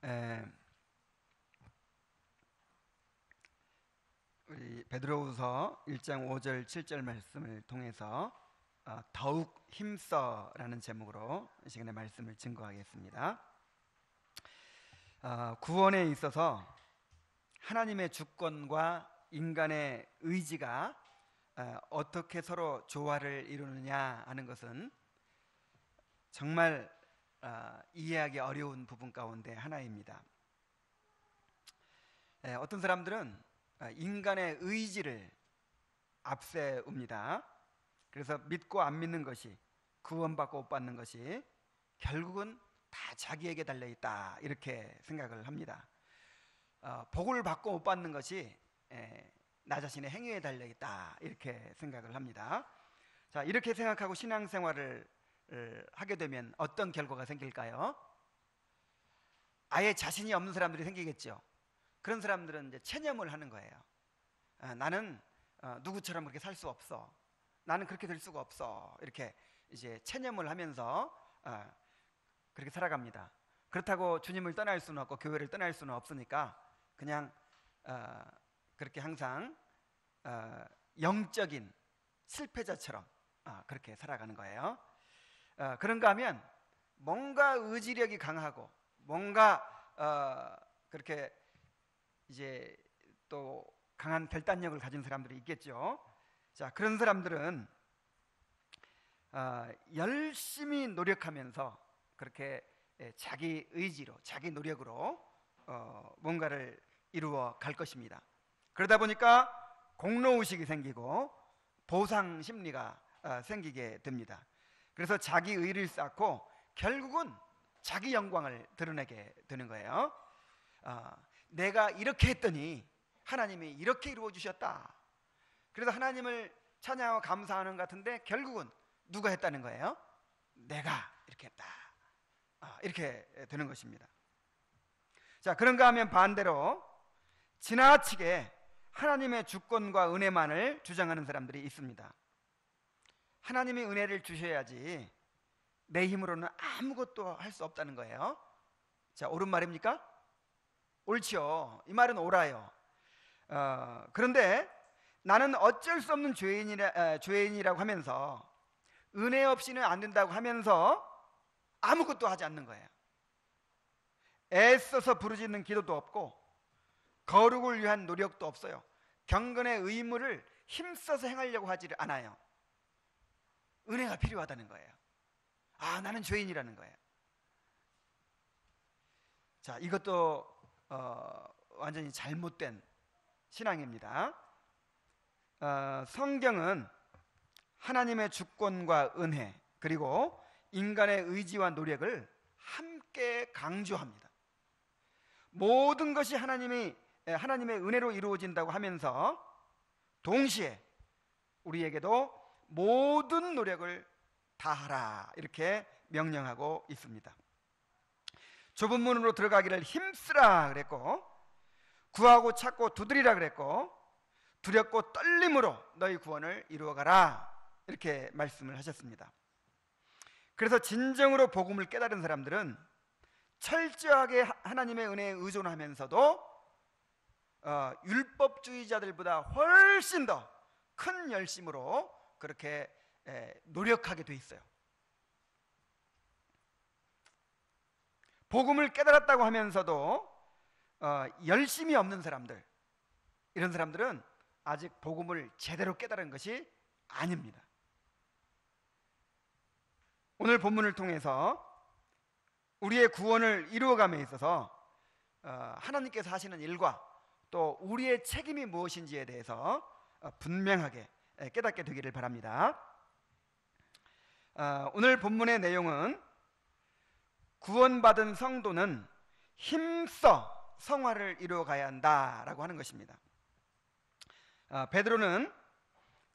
에, 우리 베드로후서 1장 5절 7절 말씀을 통해서 더욱 힘써라는 제목으로 이 시간에 말씀을 증거하겠습니다. 구원에 있어서 하나님의 주권과 인간의 의지가 어떻게 서로 조화를 이루느냐 하는 것은 정말 이해하기 어려운 부분 가운데 하나입니다. 어떤 사람들은 인간의 의지를 앞세웁니다. 그래서 믿고 안 믿는 것이, 구원받고 못 받는 것이 결국은 다 자기에게 달려있다, 이렇게 생각을 합니다. 복을 받고 못 받는 것이 나 자신의 행위에 달려있다, 이렇게 생각을 합니다. 자, 이렇게 생각하고 신앙생활을 하게 되면 어떤 결과가 생길까요? 아예 자신이 없는 사람들이 생기겠죠. 그런 사람들은 이제 체념을 하는 거예요. 나는 누구처럼 그렇게 살 수 없어. 나는 그렇게 될 수가 없어. 이렇게 이제 체념을 하면서 그렇게 살아갑니다. 그렇다고 주님을 떠날 수는 없고 교회를 떠날 수는 없으니까 그냥 그렇게 항상 영적인 실패자처럼 그렇게 살아가는 거예요. 그런가 하면 뭔가 의지력이 강하고 뭔가 그렇게 이제 또 강한 결단력을 가진 사람들이 있겠죠. 자, 그런 사람들은 열심히 노력하면서 그렇게 자기 의지로, 자기 노력으로 뭔가를 이루어 갈 것입니다. 그러다 보니까 공로의식이 생기고 보상 심리가 생기게 됩니다. 그래서 자기 의를 쌓고 결국은 자기 영광을 드러내게 되는 거예요. 내가 이렇게 했더니 하나님이 이렇게 이루어 주셨다. 그래서 하나님을 찬양하고 감사하는 것 같은데 결국은 누가 했다는 거예요? 내가 이렇게 했다. 이렇게 되는 것입니다. 자, 그런가 하면 반대로 지나치게 하나님의 주권과 은혜만을 주장하는 사람들이 있습니다. 하나님이 은혜를 주셔야지 내 힘으로는 아무것도 할 수 없다는 거예요. 자, 옳은 말입니까? 옳죠. 이 말은 옳아요. 그런데 나는 어쩔 수 없는 죄인이라고 하면서 은혜 없이는 안 된다고 하면서 아무것도 하지 않는 거예요. 애써서 부르짖는 기도도 없고 거룩을 위한 노력도 없어요. 경건의 의무를 힘써서 행하려고 하지 않아요. 은혜가 필요하다는 거예요. 나는 죄인이라는 거예요. 자, 이것도 완전히 잘못된 신앙입니다. 성경은 하나님의 주권과 은혜 그리고 인간의 의지와 노력을 함께 강조합니다. 모든 것이 하나님의 은혜로 이루어진다고 하면서 동시에 우리에게도 모든 노력을 다하라, 이렇게 명령하고 있습니다. 좁은 문으로 들어가기를 힘쓰라 그랬고, 구하고 찾고 두드리라 그랬고, 두렵고 떨림으로 너희 구원을 이루어가라, 이렇게 말씀을 하셨습니다. 그래서 진정으로 복음을 깨달은 사람들은 철저하게 하나님의 은혜에 의존하면서도 율법주의자들보다 훨씬 더 큰 열심으로 그렇게 노력하게 돼 있어요. 복음을 깨달았다고 하면서도 열심이 없는 사람들, 이런 사람들은 아직 복음을 제대로 깨달은 것이 아닙니다. 오늘 본문을 통해서 우리의 구원을 이루어감에 있어서 하나님께서 하시는 일과 또 우리의 책임이 무엇인지에 대해서 분명하게 깨닫게 되기를 바랍니다. 오늘 본문의 내용은 구원받은 성도는 힘써 성화를 이루어가야 한다라고 하는 것입니다. 베드로는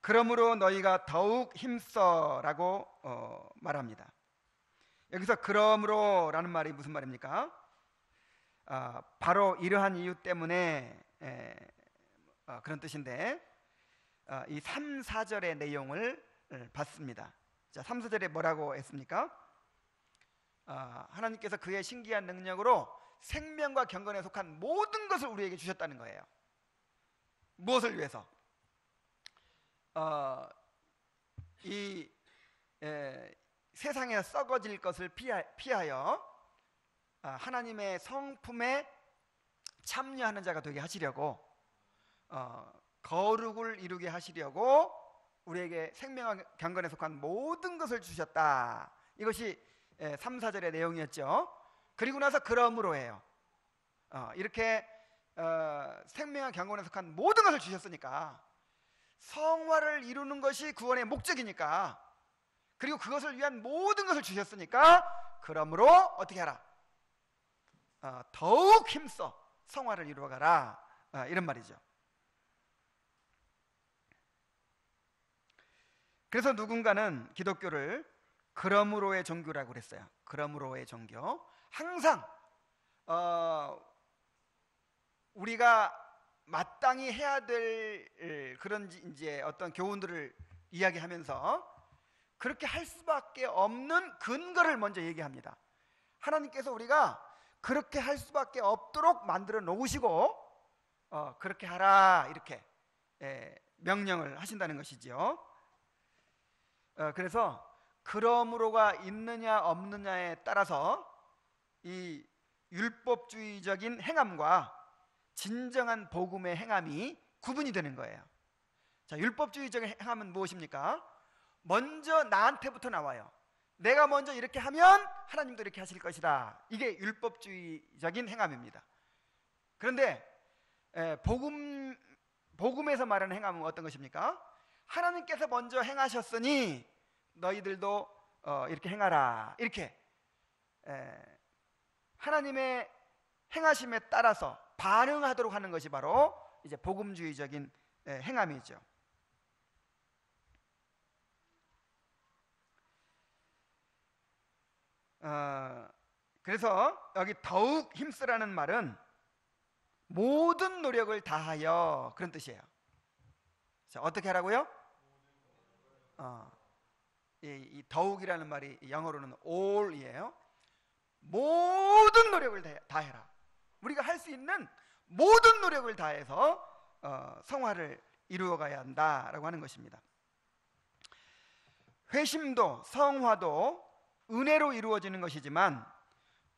그러므로 너희가 더욱 힘써라고 말합니다. 여기서 그러므로라는 말이 무슨 말입니까? 바로 이러한 이유 때문에 그런 뜻인데, 이 3, 4절의 내용을 봤습니다. 자, 3, 4절에 뭐라고 했습니까? 하나님께서 그의 신기한 능력으로 생명과 경건에 속한 모든 것을 우리에게 주셨다는 거예요. 무엇을 위해서? 이 세상에 썩어질 것을 피하여 하나님의 성품에 참여하는 자가 되게 하시려고, 거룩을 이루게 하시려고 우리에게 생명과 경건에 속한 모든 것을 주셨다. 이것이 3, 4절의 내용이었죠. 그리고 나서 그러므로예요. 이렇게 생명과 경건에 속한 모든 것을 주셨으니까, 성화를 이루는 것이 구원의 목적이니까, 그리고 그것을 위한 모든 것을 주셨으니까, 그러므로 어떻게 하라? 더욱 힘써 성화를 이루어가라, 이런 말이죠. 그래서 누군가는 기독교를 그러므로의 종교라고 그랬어요. 그러므로의 종교. 항상 우리가 마땅히 해야 될 그런 이제 어떤 교훈들을 이야기하면서 그렇게 할 수밖에 없는 근거를 먼저 얘기합니다. 하나님께서 우리가 그렇게 할 수밖에 없도록 만들어 놓으시고 그렇게 하라, 이렇게 명령을 하신다는 것이죠. 그래서 그러므로가 있느냐 없느냐에 따라서 이 율법주의적인 행함과 진정한 복음의 행함이 구분이 되는 거예요. 자, 율법주의적인 행함은 무엇입니까? 먼저 나한테부터 나와요. 내가 먼저 이렇게 하면 하나님도 이렇게 하실 것이다. 이게 율법주의적인 행함입니다. 그런데 복음에서 말하는 행함은 어떤 것입니까? 하나님께서 먼저 행하셨으니 너희들도 이렇게 행하라, 이렇게 하나님의 행하심에 따라서 반응하도록 하는 것이 바로 이제 복음주의적인 행함이죠. 그래서 여기 더욱 힘쓰라는 말은 모든 노력을 다하여, 그런 뜻이에요. 자, 어떻게 하라고요? 이 더욱이라는 말이 영어로는 all이에요. 모든 노력을 다해라. 우리가 할 수 있는 모든 노력을 다해서 성화를 이루어가야 한다라고 하는 것입니다. 회심도 성화도 은혜로 이루어지는 것이지만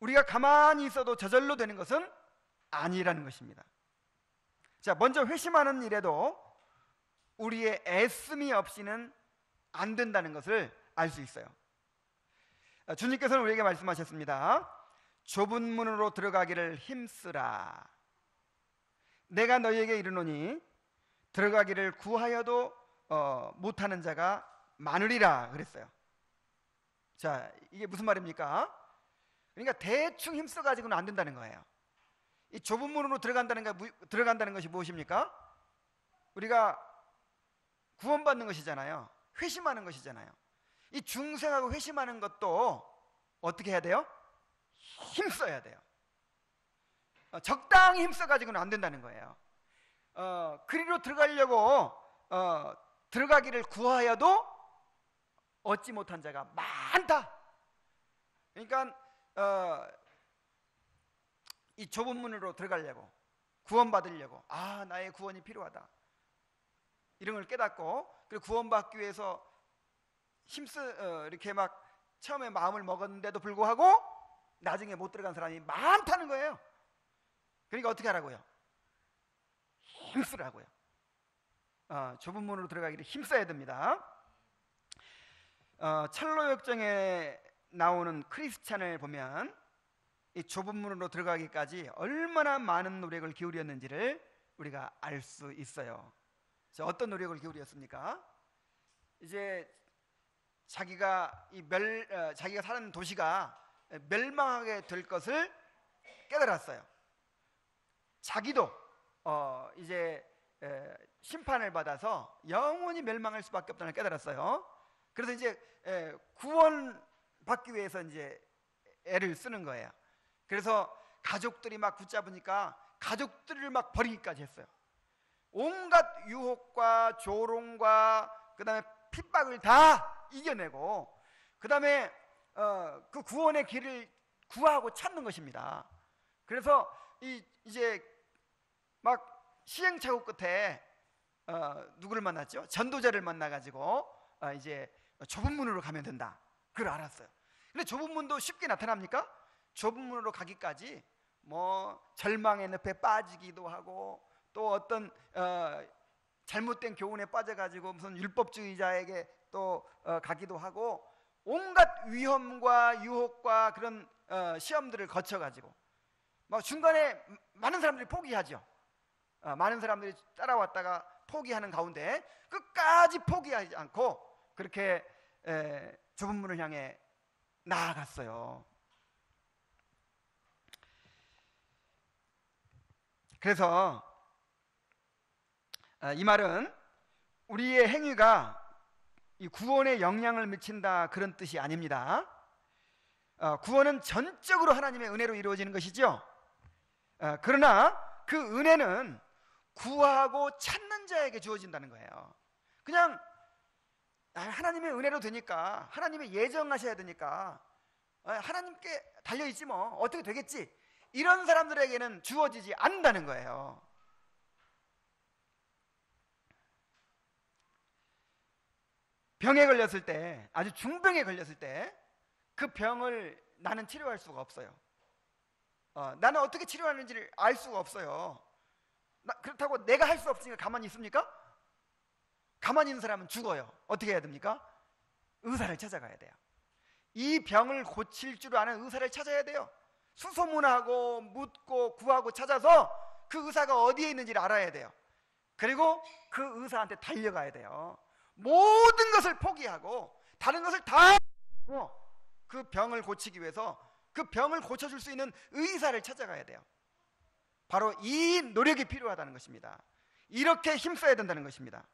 우리가 가만히 있어도 저절로 되는 것은 아니라는 것입니다. 자, 먼저 회심하는 일에도 우리의 애씀이 없이는 안 된다는 것을 알 수 있어요. 주님께서는 우리에게 말씀하셨습니다. 좁은 문으로 들어가기를 힘쓰라. 내가 너희에게 이르노니 들어가기를 구하여도 못하는 자가 많으리라 그랬어요. 자, 이게 무슨 말입니까? 그러니까 대충 힘써 가지고는 안 된다는 거예요. 이 좁은 문으로 들어간다는 것이 무엇입니까? 우리가 구원받는 것이잖아요. 회심하는 것이잖아요. 이 중생하고 회심하는 것도 어떻게 해야 돼요? 힘써야 돼요. 적당히 힘써 가지고는 안 된다는 거예요. 그리로 들어가려고 들어가기를 구하여도 얻지 못한 자가 많다. 그러니까 이 좁은 문으로 들어가려고, 구원받으려고, 나의 구원이 필요하다, 이런 걸 깨닫고, 그리고 구원받기 위해서 이렇게 막 처음에 마음을 먹었는데도 불구하고 나중에 못 들어간 사람이 많다는 거예요. 그러니까 어떻게 하라고요? 힘쓰라고요. 좁은 문으로 들어가기를 힘써야 됩니다. 철로역정에 나오는 크리스찬을 보면 이 좁은 문으로 들어가기까지 얼마나 많은 노력을 기울였는지를 우리가 알 수 있어요. 어떤 노력을 기울였습니까? 이제 자기가 사는 도시가 멸망하게 될 것을 깨달았어요. 자기도 이제 심판을 받아서 영원히 멸망할 수밖에 없다는 걸 깨달았어요. 그래서 이제 구원받기 위해서 이제 애를 쓰는 거예요. 그래서 가족들이 막 붙잡으니까 가족들을 막 버리기까지 했어요. 온갖 유혹과 조롱과 그 다음에 핍박을 다 이겨내고, 그 다음에 그 구원의 길을 구하고 찾는 것입니다. 그래서 이제 막 시행착오 끝에 누구를 만났죠? 전도자를 만나가지고 이제 좁은 문으로 가면 된다, 그걸 알았어요. 근데 좁은 문도 쉽게 나타납니까? 좁은 문으로 가기까지 뭐 절망의 늪에 빠지기도 하고, 또 어떤 잘못된 교훈에 빠져가지고 무슨 율법주의자에게 또 가기도 하고, 온갖 위험과 유혹과 그런 시험들을 거쳐가지고 막 중간에 많은 사람들이 포기하죠. 많은 사람들이 따라왔다가 포기하는 가운데 끝까지 포기하지 않고 그렇게 좁은 문을 향해 나아갔어요. 그래서 이 말은 우리의 행위가 이 구원에 영향을 미친다, 그런 뜻이 아닙니다. 구원은 전적으로 하나님의 은혜로 이루어지는 것이죠. 그러나 그 은혜는 구하고 찾는 자에게 주어진다는 거예요. 그냥 하나님의 은혜로 되니까, 하나님이 예정하셔야 되니까 하나님께 달려있지 뭐 어떻게 되겠지, 이런 사람들에게는 주어지지 않는다는 거예요. 병에 걸렸을 때, 아주 중병에 걸렸을 때 그 병을 나는 치료할 수가 없어요. 나는 어떻게 치료하는지를 알 수가 없어요. 그렇다고 내가 할 수 없으니까 가만히 있습니까? 가만히 있는 사람은 죽어요. 어떻게 해야 됩니까? 의사를 찾아가야 돼요. 이 병을 고칠 줄 아는 의사를 찾아야 돼요. 수소문하고 묻고 구하고 찾아서 그 의사가 어디에 있는지를 알아야 돼요. 그리고 그 의사한테 달려가야 돼요. 모든 것을 포기하고 다른 것을 다 그 병을 고치기 위해서 그 병을 고쳐줄 수 있는 의사를 찾아가야 돼요. 바로 이 노력이 필요하다는 것입니다. 이렇게 힘써야 된다는 것입니다.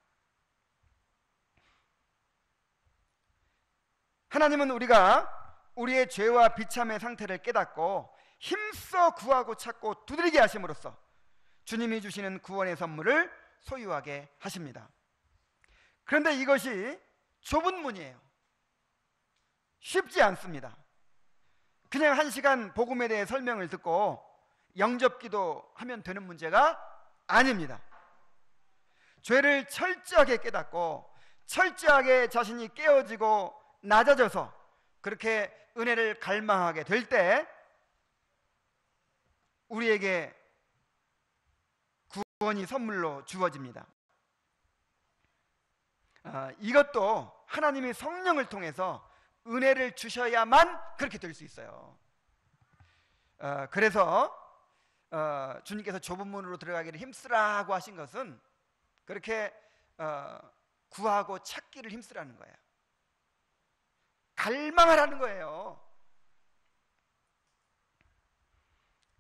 하나님은 우리가 우리의 죄와 비참의 상태를 깨닫고 힘써 구하고 찾고 두드리게 하심으로써 주님이 주시는 구원의 선물을 소유하게 하십니다. 그런데 이것이 좁은 문이에요. 쉽지 않습니다. 그냥 1시간 복음에 대해 설명을 듣고 영접기도 하면 되는 문제가 아닙니다. 죄를 철저하게 깨닫고 철저하게 자신이 깨어지고 낮아져서 그렇게 은혜를 갈망하게 될 때 우리에게 구원이 선물로 주어집니다. 이것도 하나님이 성령을 통해서 은혜를 주셔야만 그렇게 될 수 있어요. 그래서 주님께서 좁은 문으로 들어가기를 힘쓰라고 하신 것은 그렇게 구하고 찾기를 힘쓰라는 거예요. 갈망하라는 거예요.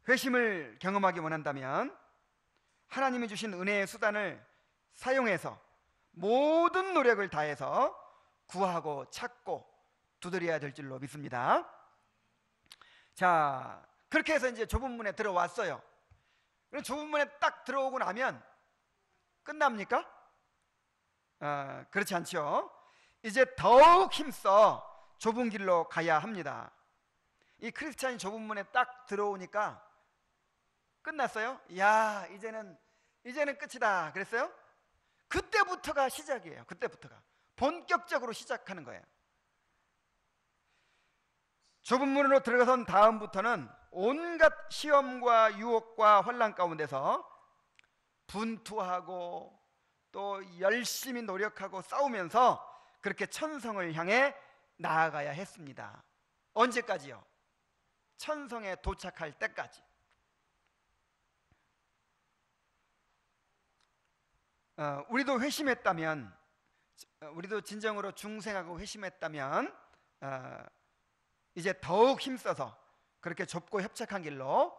회심을 경험하기 원한다면 하나님이 주신 은혜의 수단을 사용해서 모든 노력을 다해서 구하고 찾고 두드려야 될 줄로 믿습니다. 자, 그렇게 해서 이제 좁은 문에 들어왔어요. 좁은 문에 딱 들어오고 나면 끝납니까? 그렇지 않죠. 이제 더욱 힘써 좁은 길로 가야 합니다. 이 크리스찬이 좁은 문에 딱 들어오니까 끝났어요? 야, 이제는 끝이다 그랬어요? 그때부터가 시작이에요. 그때부터가 본격적으로 시작하는 거예요. 좁은 문으로 들어선 다음부터는 온갖 시험과 유혹과 환난 가운데서 분투하고 또 열심히 노력하고 싸우면서 그렇게 천성을 향해 나아가야 했습니다. 언제까지요? 천성에 도착할 때까지. 우리도 회심했다면, 우리도 진정으로 중생하고 회심했다면 이제 더욱 힘써서 그렇게 좁고 협착한 길로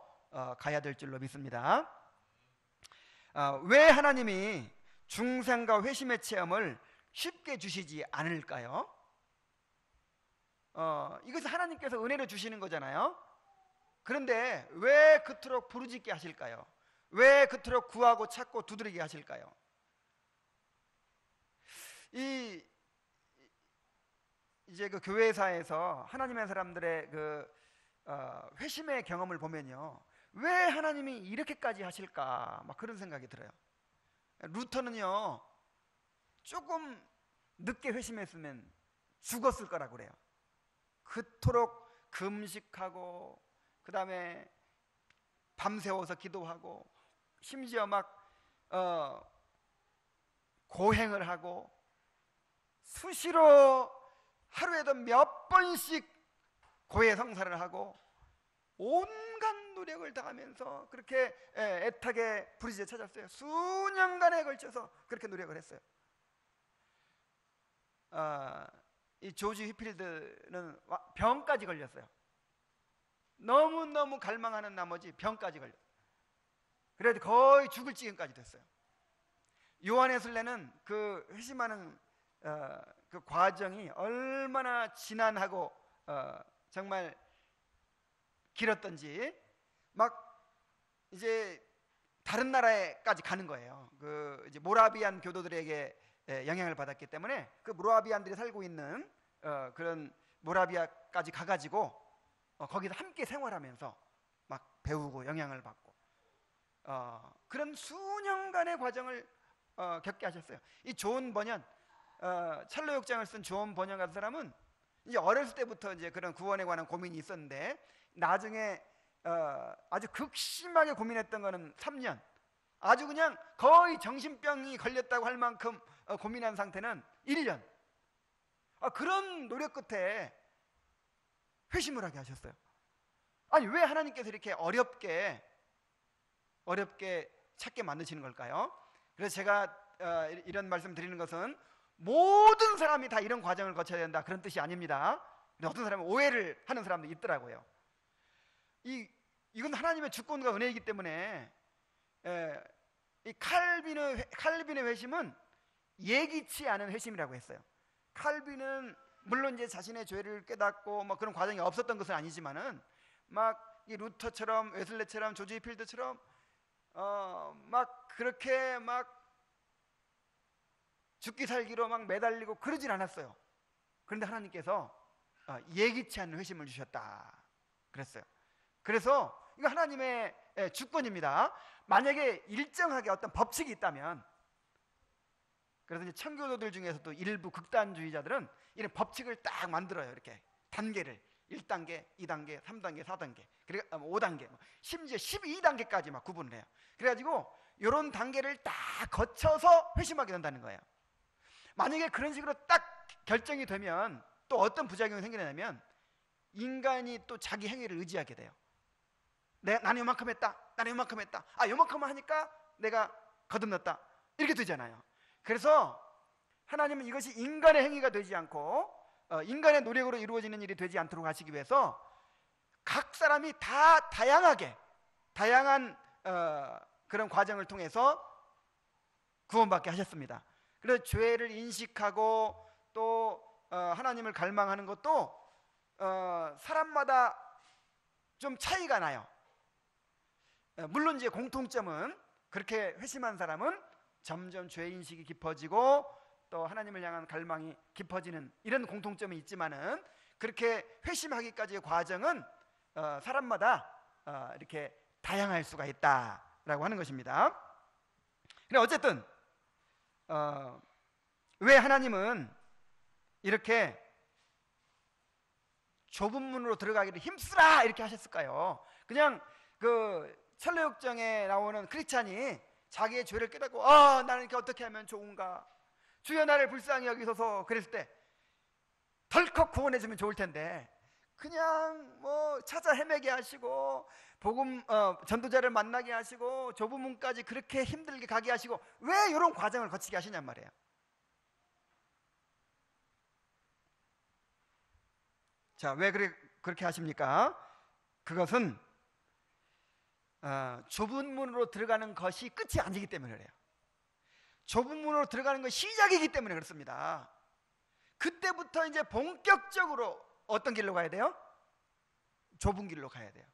가야 될 줄로 믿습니다. 왜 하나님이 중생과 회심의 체험을 쉽게 주시지 않을까요? 이것은 하나님께서 은혜로 주시는 거잖아요. 그런데 왜 그토록 부르짖게 하실까요? 왜 그토록 구하고 찾고 두드리게 하실까요? 이제 그 교회사에서 하나님의 사람들의 그 회심의 경험을 보면요, 왜 하나님이 이렇게까지 하실까? 막 그런 생각이 들어요. 루터는요, 조금 늦게 회심했으면 죽었을 거라고 그래요. 그토록 금식하고 그 다음에 밤새워서 기도하고 심지어 막 고행을 하고 수시로 하루에도 몇 번씩 고해 성사를 하고 온갖 노력을 다하면서 그렇게 애타게 부르짖어 찾았어요. 수년간에 걸쳐서 그렇게 노력을 했어요. 이 조지 휘필드는 병까지 걸렸어요. 너무너무 갈망하는 나머지 병까지 걸렸어요. 그래도 거의 죽을 지경까지 됐어요. 요한 웨슬레는 그 회심하는 그 과정이 얼마나 지난하고 정말 길었던지 막 이제 다른 나라에까지 가는 거예요. 그 이제 모라비안 교도들에게 영향을 받았기 때문에 그 모라비안들이 살고 있는 그런 모라비아까지 가가지고 거기서 함께 생활하면서 막 배우고 영향을 받고 그런 수년간의 과정을 겪게 하셨어요. 이 존 버년, 찰로 역장을 쓴 존 버년 같은 사람은 이제 어렸을 때부터 이제 그런 구원에 관한 고민이 있었는데 나중에 아주 극심하게 고민했던 거는 3년, 아주 그냥 거의 정신병이 걸렸다고 할 만큼 고민한 상태는 1년. 그런 노력 끝에 회심을 하게 하셨어요. 아니 왜 하나님께서 이렇게 어렵게 찾게 만드시는 걸까요? 그래서 제가 이런 말씀 드리는 것은 모든 사람이 다 이런 과정을 거쳐야 된다 그런 뜻이 아닙니다. 근데 어떤 사람은 오해를 하는 사람도 있더라고요. 이건 하나님의 주권과 은혜이기 때문에 이 칼빈의 회심은 예기치 않은 회심이라고 했어요. 칼빈은 물론 이제 자신의 죄를 깨닫고 뭐 그런 과정이 없었던 것은 아니지만은 막 이 루터처럼 웨슬레처럼 조지 휘필드처럼 막 그렇게 막 죽기 살기로 막 매달리고 그러진 않았어요. 그런데 하나님께서 예기치 않은 회심을 주셨다 그랬어요. 그래서 이거 하나님의 주권입니다. 만약에 일정하게 어떤 법칙이 있다면, 그래서 이제 청교도들 중에서도 일부 극단주의자들은 이런 법칙을 딱 만들어요. 이렇게 단계를 1단계, 2단계, 3단계, 4단계, 그리고 5단계, 심지어 12단계까지 막 구분을 해요. 그래가지고 이런 단계를 딱 거쳐서 회심하게 된다는 거예요. 만약에 그런 식으로 딱 결정이 되면 또 어떤 부작용이 생기냐면 인간이 또 자기 행위를 의지하게 돼요. 나는 요만큼 했다, 나는 요만큼 했다, 요만큼만 하니까 내가 거듭났다, 이렇게 되잖아요. 그래서 하나님은 이것이 인간의 행위가 되지 않고 인간의 노력으로 이루어지는 일이 되지 않도록 하시기 위해서 각 사람이 다 다양한 그런 과정을 통해서 구원받게 하셨습니다. 그래서 죄를 인식하고 또 하나님을 갈망하는 것도 사람마다 좀 차이가 나요. 물론 이제 공통점은 그렇게 회심한 사람은 점점 죄인식이 깊어지고 또 하나님을 향한 갈망이 깊어지는 이런 공통점이 있지만은 그렇게 회심하기까지의 과정은 사람마다 이렇게 다양할 수가 있다라고 하는 것입니다. 근데 어쨌든 왜 하나님은 이렇게 좁은 문으로 들어가기를 힘쓰라 이렇게 하셨을까요? 그냥 그 찰로역정에 나오는 크리스찬이 자기의 죄를 깨닫고 나는 이렇게 어떻게 하면 좋은가, 주여 나를 불쌍히 여기소서 그랬을 때 덜컥 구원해주면 좋을 텐데 그냥 뭐 찾아 헤매게 하시고 복음 전도자를 만나게 하시고 좁은 문까지 그렇게 힘들게 가게 하시고 왜 이런 과정을 거치게 하시냔 말이에요. 자, 왜 그렇게 하십니까? 그것은 좁은 문으로 들어가는 것이 끝이 아니기 때문에 그래요. 좁은 문으로 들어가는 것이 시작이기 때문에 그렇습니다. 그때부터 이제 본격적으로 어떤 길로 가야 돼요? 좁은 길로 가야 돼요.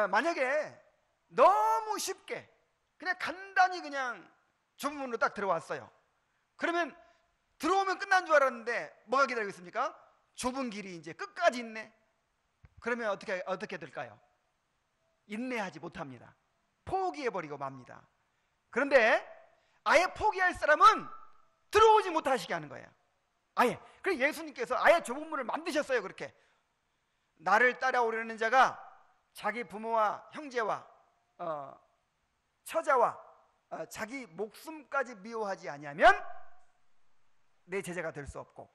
만약에 너무 쉽게 그냥 간단히 그냥 좁은 문으로 딱 들어왔어요. 그러면 들어오면 끝난 줄 알았는데 뭐가 기다리고 있습니까? 좁은 길이 이제 끝까지 있네. 그러면 어떻게 될까요? 인내하지 못합니다. 포기해버리고 맙니다. 그런데 아예 포기할 사람은 들어오지 못하시게 하는 거예요. 아예. 그래서 예수님께서 아예 좁은 문을 만드셨어요. 그렇게 나를 따라오려는 자가 자기 부모와 형제와 처자와 자기 목숨까지 미워하지 아니하면 내 제자가 될 수 없고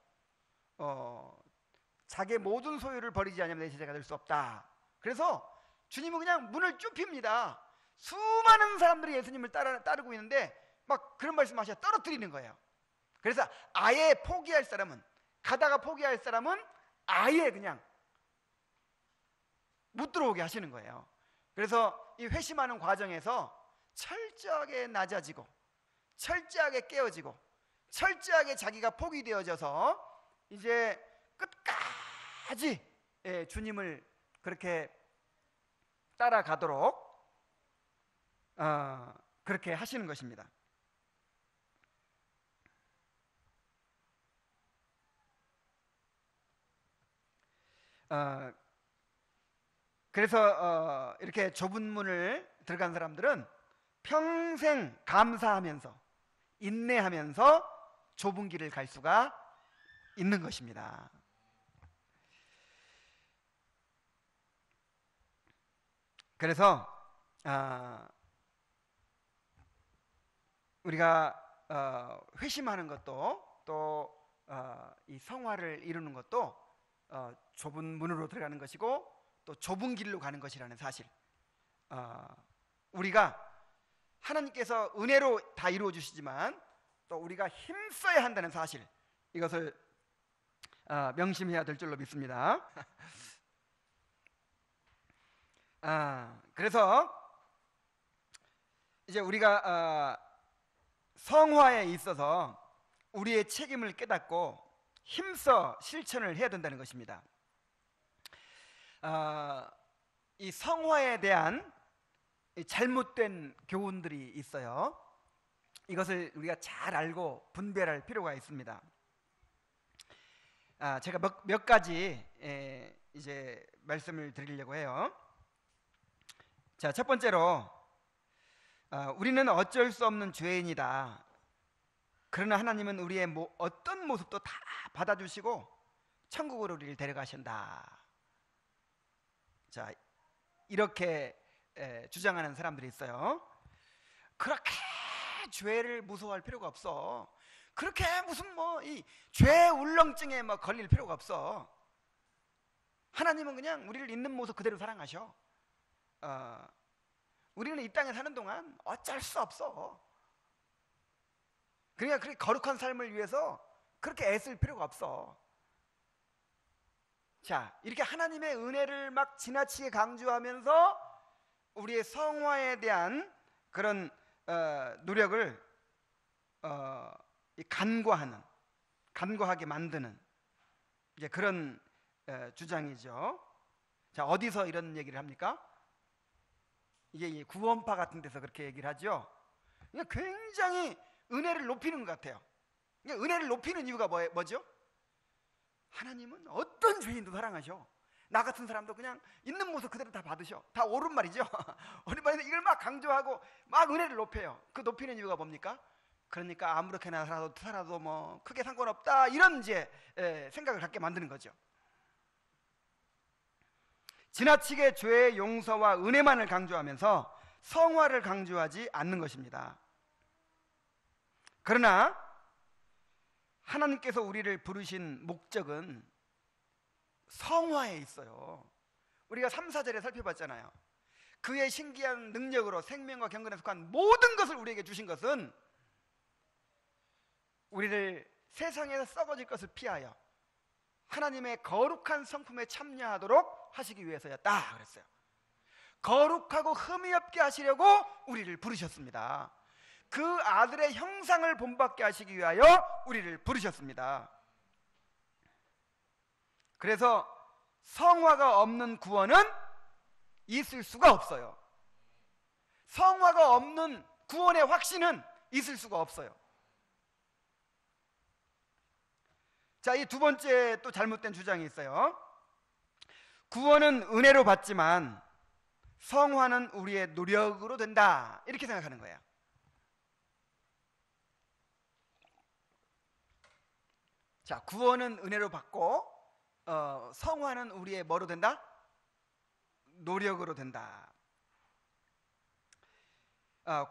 자기의 모든 소유를 버리지 않으면 내 제자가 될 수 없다. 그래서 주님은 그냥 문을 쭉 핍니다. 수많은 사람들이 예수님을 따르고 있는데 막 그런 말씀하셔 떨어뜨리는 거예요. 그래서 아예 포기할 사람은, 가다가 포기할 사람은 아예 그냥 못 들어오게 하시는 거예요. 그래서 이 회심하는 과정에서 철저하게 낮아지고 철저하게 깨어지고 철저하게 자기가 포기되어져서 이제 끝까지 주님을 그렇게 따라가도록 그렇게 하시는 것입니다. 그래서 이렇게 좁은 문을 들어간 사람들은 평생 감사하면서 인내하면서 좁은 길을 갈 수가 있는 것입니다. 그래서 우리가 회심하는 것도 또 이 성화를 이루는 것도 좁은 문으로 들어가는 것이고 또 좁은 길로 가는 것이라는 사실, 우리가 하나님께서 은혜로 다 이루어 주시지만 또 우리가 힘써야 한다는 사실, 이것을 명심해야 될 줄로 믿습니다. 그래서 이제 우리가 성화에 있어서 우리의 책임을 깨닫고 힘써 실천을 해야 된다는 것입니다. 이 성화에 대한 잘못된 교훈들이 있어요. 이것을 우리가 잘 알고 분별할 필요가 있습니다. 제가 몇 가지 이제 말씀을 드리려고 해요. 자, 첫 번째로 우리는 어쩔 수 없는 죄인이다. 그러나 하나님은 우리의 어떤 모습도 다 받아주시고 천국으로 우리를 데려가신다. 자, 이렇게 주장하는 사람들이 있어요. 그렇게 죄를 무서워할 필요가 없어. 그렇게 무슨 이 죄 울렁증에 걸릴 필요가 없어. 하나님은 그냥 우리를 있는 모습 그대로 사랑하셔. 우리는 이 땅에 사는 동안 어쩔 수 없어. 그러니까 그렇게 거룩한 삶을 위해서 그렇게 애쓸 필요가 없어. 자, 이렇게 하나님의 은혜를 막 지나치게 강조하면서 우리의 성화에 대한 그런 노력을 간과하게 만드는 이제 그런 주장이죠. 자, 어디서 이런 얘기를 합니까? 이게 구원파 같은 데서 그렇게 얘기를 하죠. 굉장히 은혜를 높이는 것 같아요. 은혜를 높이는 이유가 뭐죠? 하나님은 어떤 죄인도 사랑하셔. 나 같은 사람도 그냥 있는 모습 그대로 다 받으셔. 다 옳은 말이죠. 옳은 말인데 이걸 막 강조하고 막 은혜를 높여요. 그 높이는 이유가 뭡니까? 그러니까 아무렇게나 살아도 크게 상관없다, 이런 이제 생각을 갖게 만드는 거죠. 지나치게 죄의 용서와 은혜만을 강조하면서 성화를 강조하지 않는 것입니다. 그러나 하나님께서 우리를 부르신 목적은 성화에 있어요. 우리가 3, 4절에 살펴봤잖아요. 그의 신기한 능력으로 생명과 경건에 속한 모든 것을 우리에게 주신 것은 우리를 세상에서 썩어질 것을 피하여 하나님의 거룩한 성품에 참여하도록 하시기 위해서였다 그랬어요. 거룩하고 흠이 없게 하시려고 우리를 부르셨습니다. 그 아들의 형상을 본받게 하시기 위하여 우리를 부르셨습니다. 그래서 성화가 없는 구원은 있을 수가 없어요. 성화가 없는 구원의 확신은 있을 수가 없어요. 자, 이 두 번째 또 잘못된 주장이 있어요. 구원은 은혜로 받지만 성화는 우리의 노력으로 된다, 이렇게 생각하는 거예요. 자, 구원은 은혜로 받고 성화는 우리의 뭐로 된다? 노력으로 된다.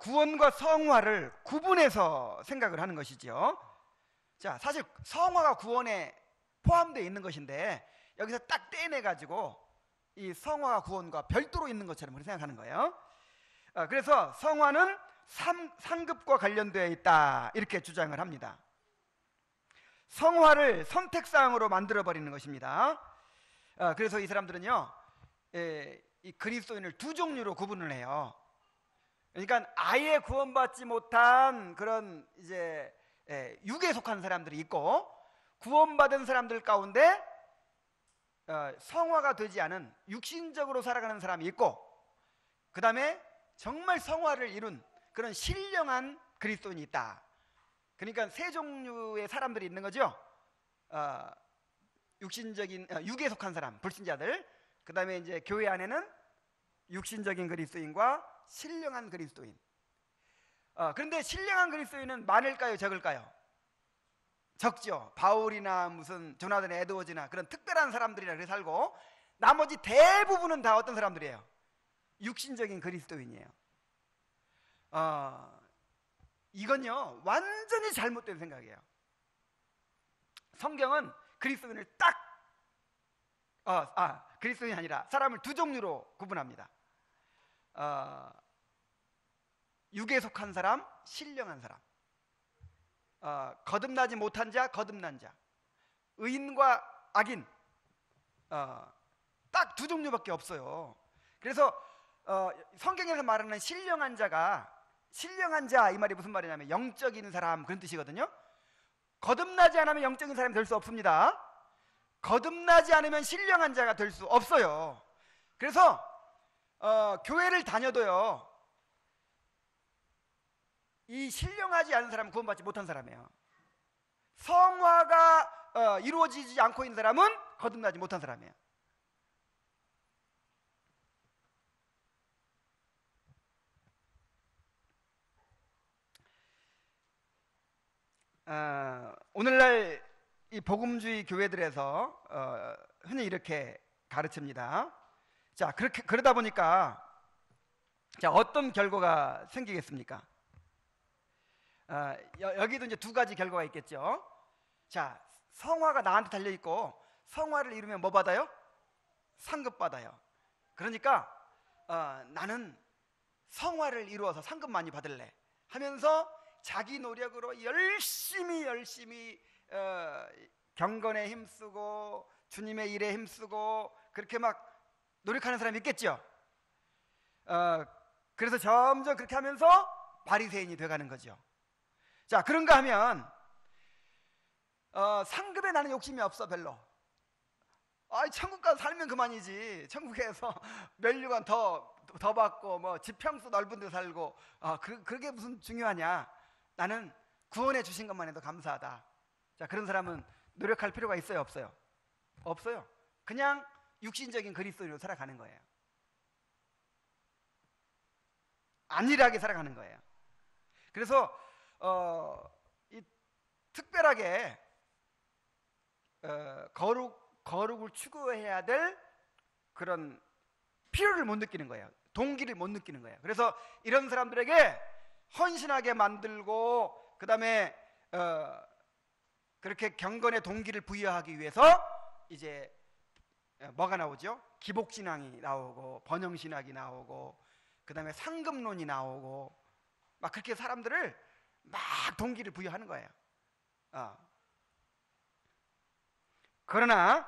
구원과 성화를 구분해서 생각을 하는 것이죠. 자, 사실 성화가 구원에 포함되어 있는 것인데 여기서 딱 떼내 가지고 이 성화가 구원과 별도로 있는 것처럼 우리 생각하는 거예요. 그래서 성화는 상급과 관련되어 있다, 이렇게 주장을 합니다. 성화를 선택사항으로 만들어버리는 것입니다. 그래서 이 사람들은요, 이 그리스도인을 두 종류로 구분을 해요. 그러니까 아예 구원받지 못한 그런 이제 육에 속한 사람들이 있고, 구원받은 사람들 가운데 성화가 되지 않은 육신적으로 살아가는 사람이 있고, 그 다음에 정말 성화를 이룬 그런 신령한 그리스도인이 있다. 그러니까 세 종류의 사람들이 있는 거죠. 육신적인 육에 속한 사람, 불신자들. 그 다음에 이제 교회 안에는 육신적인 그리스도인과 신령한 그리스도인. 그런데 신령한 그리스도인은 많을까요, 적을까요? 적죠. 바울이나 무슨 조나단 에드워즈나 그런 특별한 사람들이라 그래 살고, 나머지 대부분은 다 어떤 사람들이에요? 육신적인 그리스도인이에요. 이건요 완전히 잘못된 생각이에요. 성경은 그리스도인을 그리스도인이 아니라 사람을 두 종류로 구분합니다. 육에 속한 사람, 신령한 사람. 거듭나지 못한 자, 거듭난 자. 의인과 악인. 딱 두 종류밖에 없어요. 그래서 성경에서 말하는 신령한 자가, 신령한 자 이 말이 무슨 말이냐면 영적인 사람, 그런 뜻이거든요. 거듭나지 않으면 영적인 사람이 될 수 없습니다. 거듭나지 않으면 신령한 자가 될 수 없어요. 그래서 교회를 다녀도요, 이 신령하지 않은 사람은 구원받지 못한 사람이에요. 성화가 이루어지지 않고 있는 사람은 거듭나지 못한 사람이에요. 오늘날 이 복음주의 교회들에서 흔히 이렇게 가르칩니다. 자, 그러다 보니까 자, 어떤 결과가 생기겠습니까? 여기도 이제 두 가지 결과가 있겠죠. 자, 성화가 나한테 달려 있고, 성화를 이루면 뭐 받아요? 상급 받아요. 그러니까 나는 성화를 이루어서 상급 많이 받을래 하면서 자기 노력으로 열심히 경건에 힘쓰고 주님의 일에 힘쓰고 그렇게 막 노력하는 사람이 있겠죠. 그래서 점점 그렇게 하면서 바리새인이 돼가는 거죠. 자, 그런가 하면 상급에 나는 욕심이 없어, 별로. 천국 가서 살면 그만이지. 천국에서 면류관 더 받고 뭐 지평수 넓은 데 살고 그게 무슨 중요하냐. 나는 구원해 주신 것만 해도 감사하다. 자, 그런 사람은 노력할 필요가 있어요, 없어요? 없어요. 그냥 육신적인 그리스도인으로 살아가는 거예요. 안일하게 살아가는 거예요. 그래서 이 특별하게 거룩을 추구해야 될 그런 필요를 못 느끼는 거예요. 동기를 못 느끼는 거예요. 그래서 이런 사람들에게 헌신하게 만들고, 그 다음에 그렇게 경건의 동기를 부여하기 위해서 이제 뭐가 나오죠? 기복신앙이 나오고 번영신학이 나오고 그 다음에 상급론이 나오고 막 그렇게 사람들을 막 동기를 부여하는 거예요. 그러나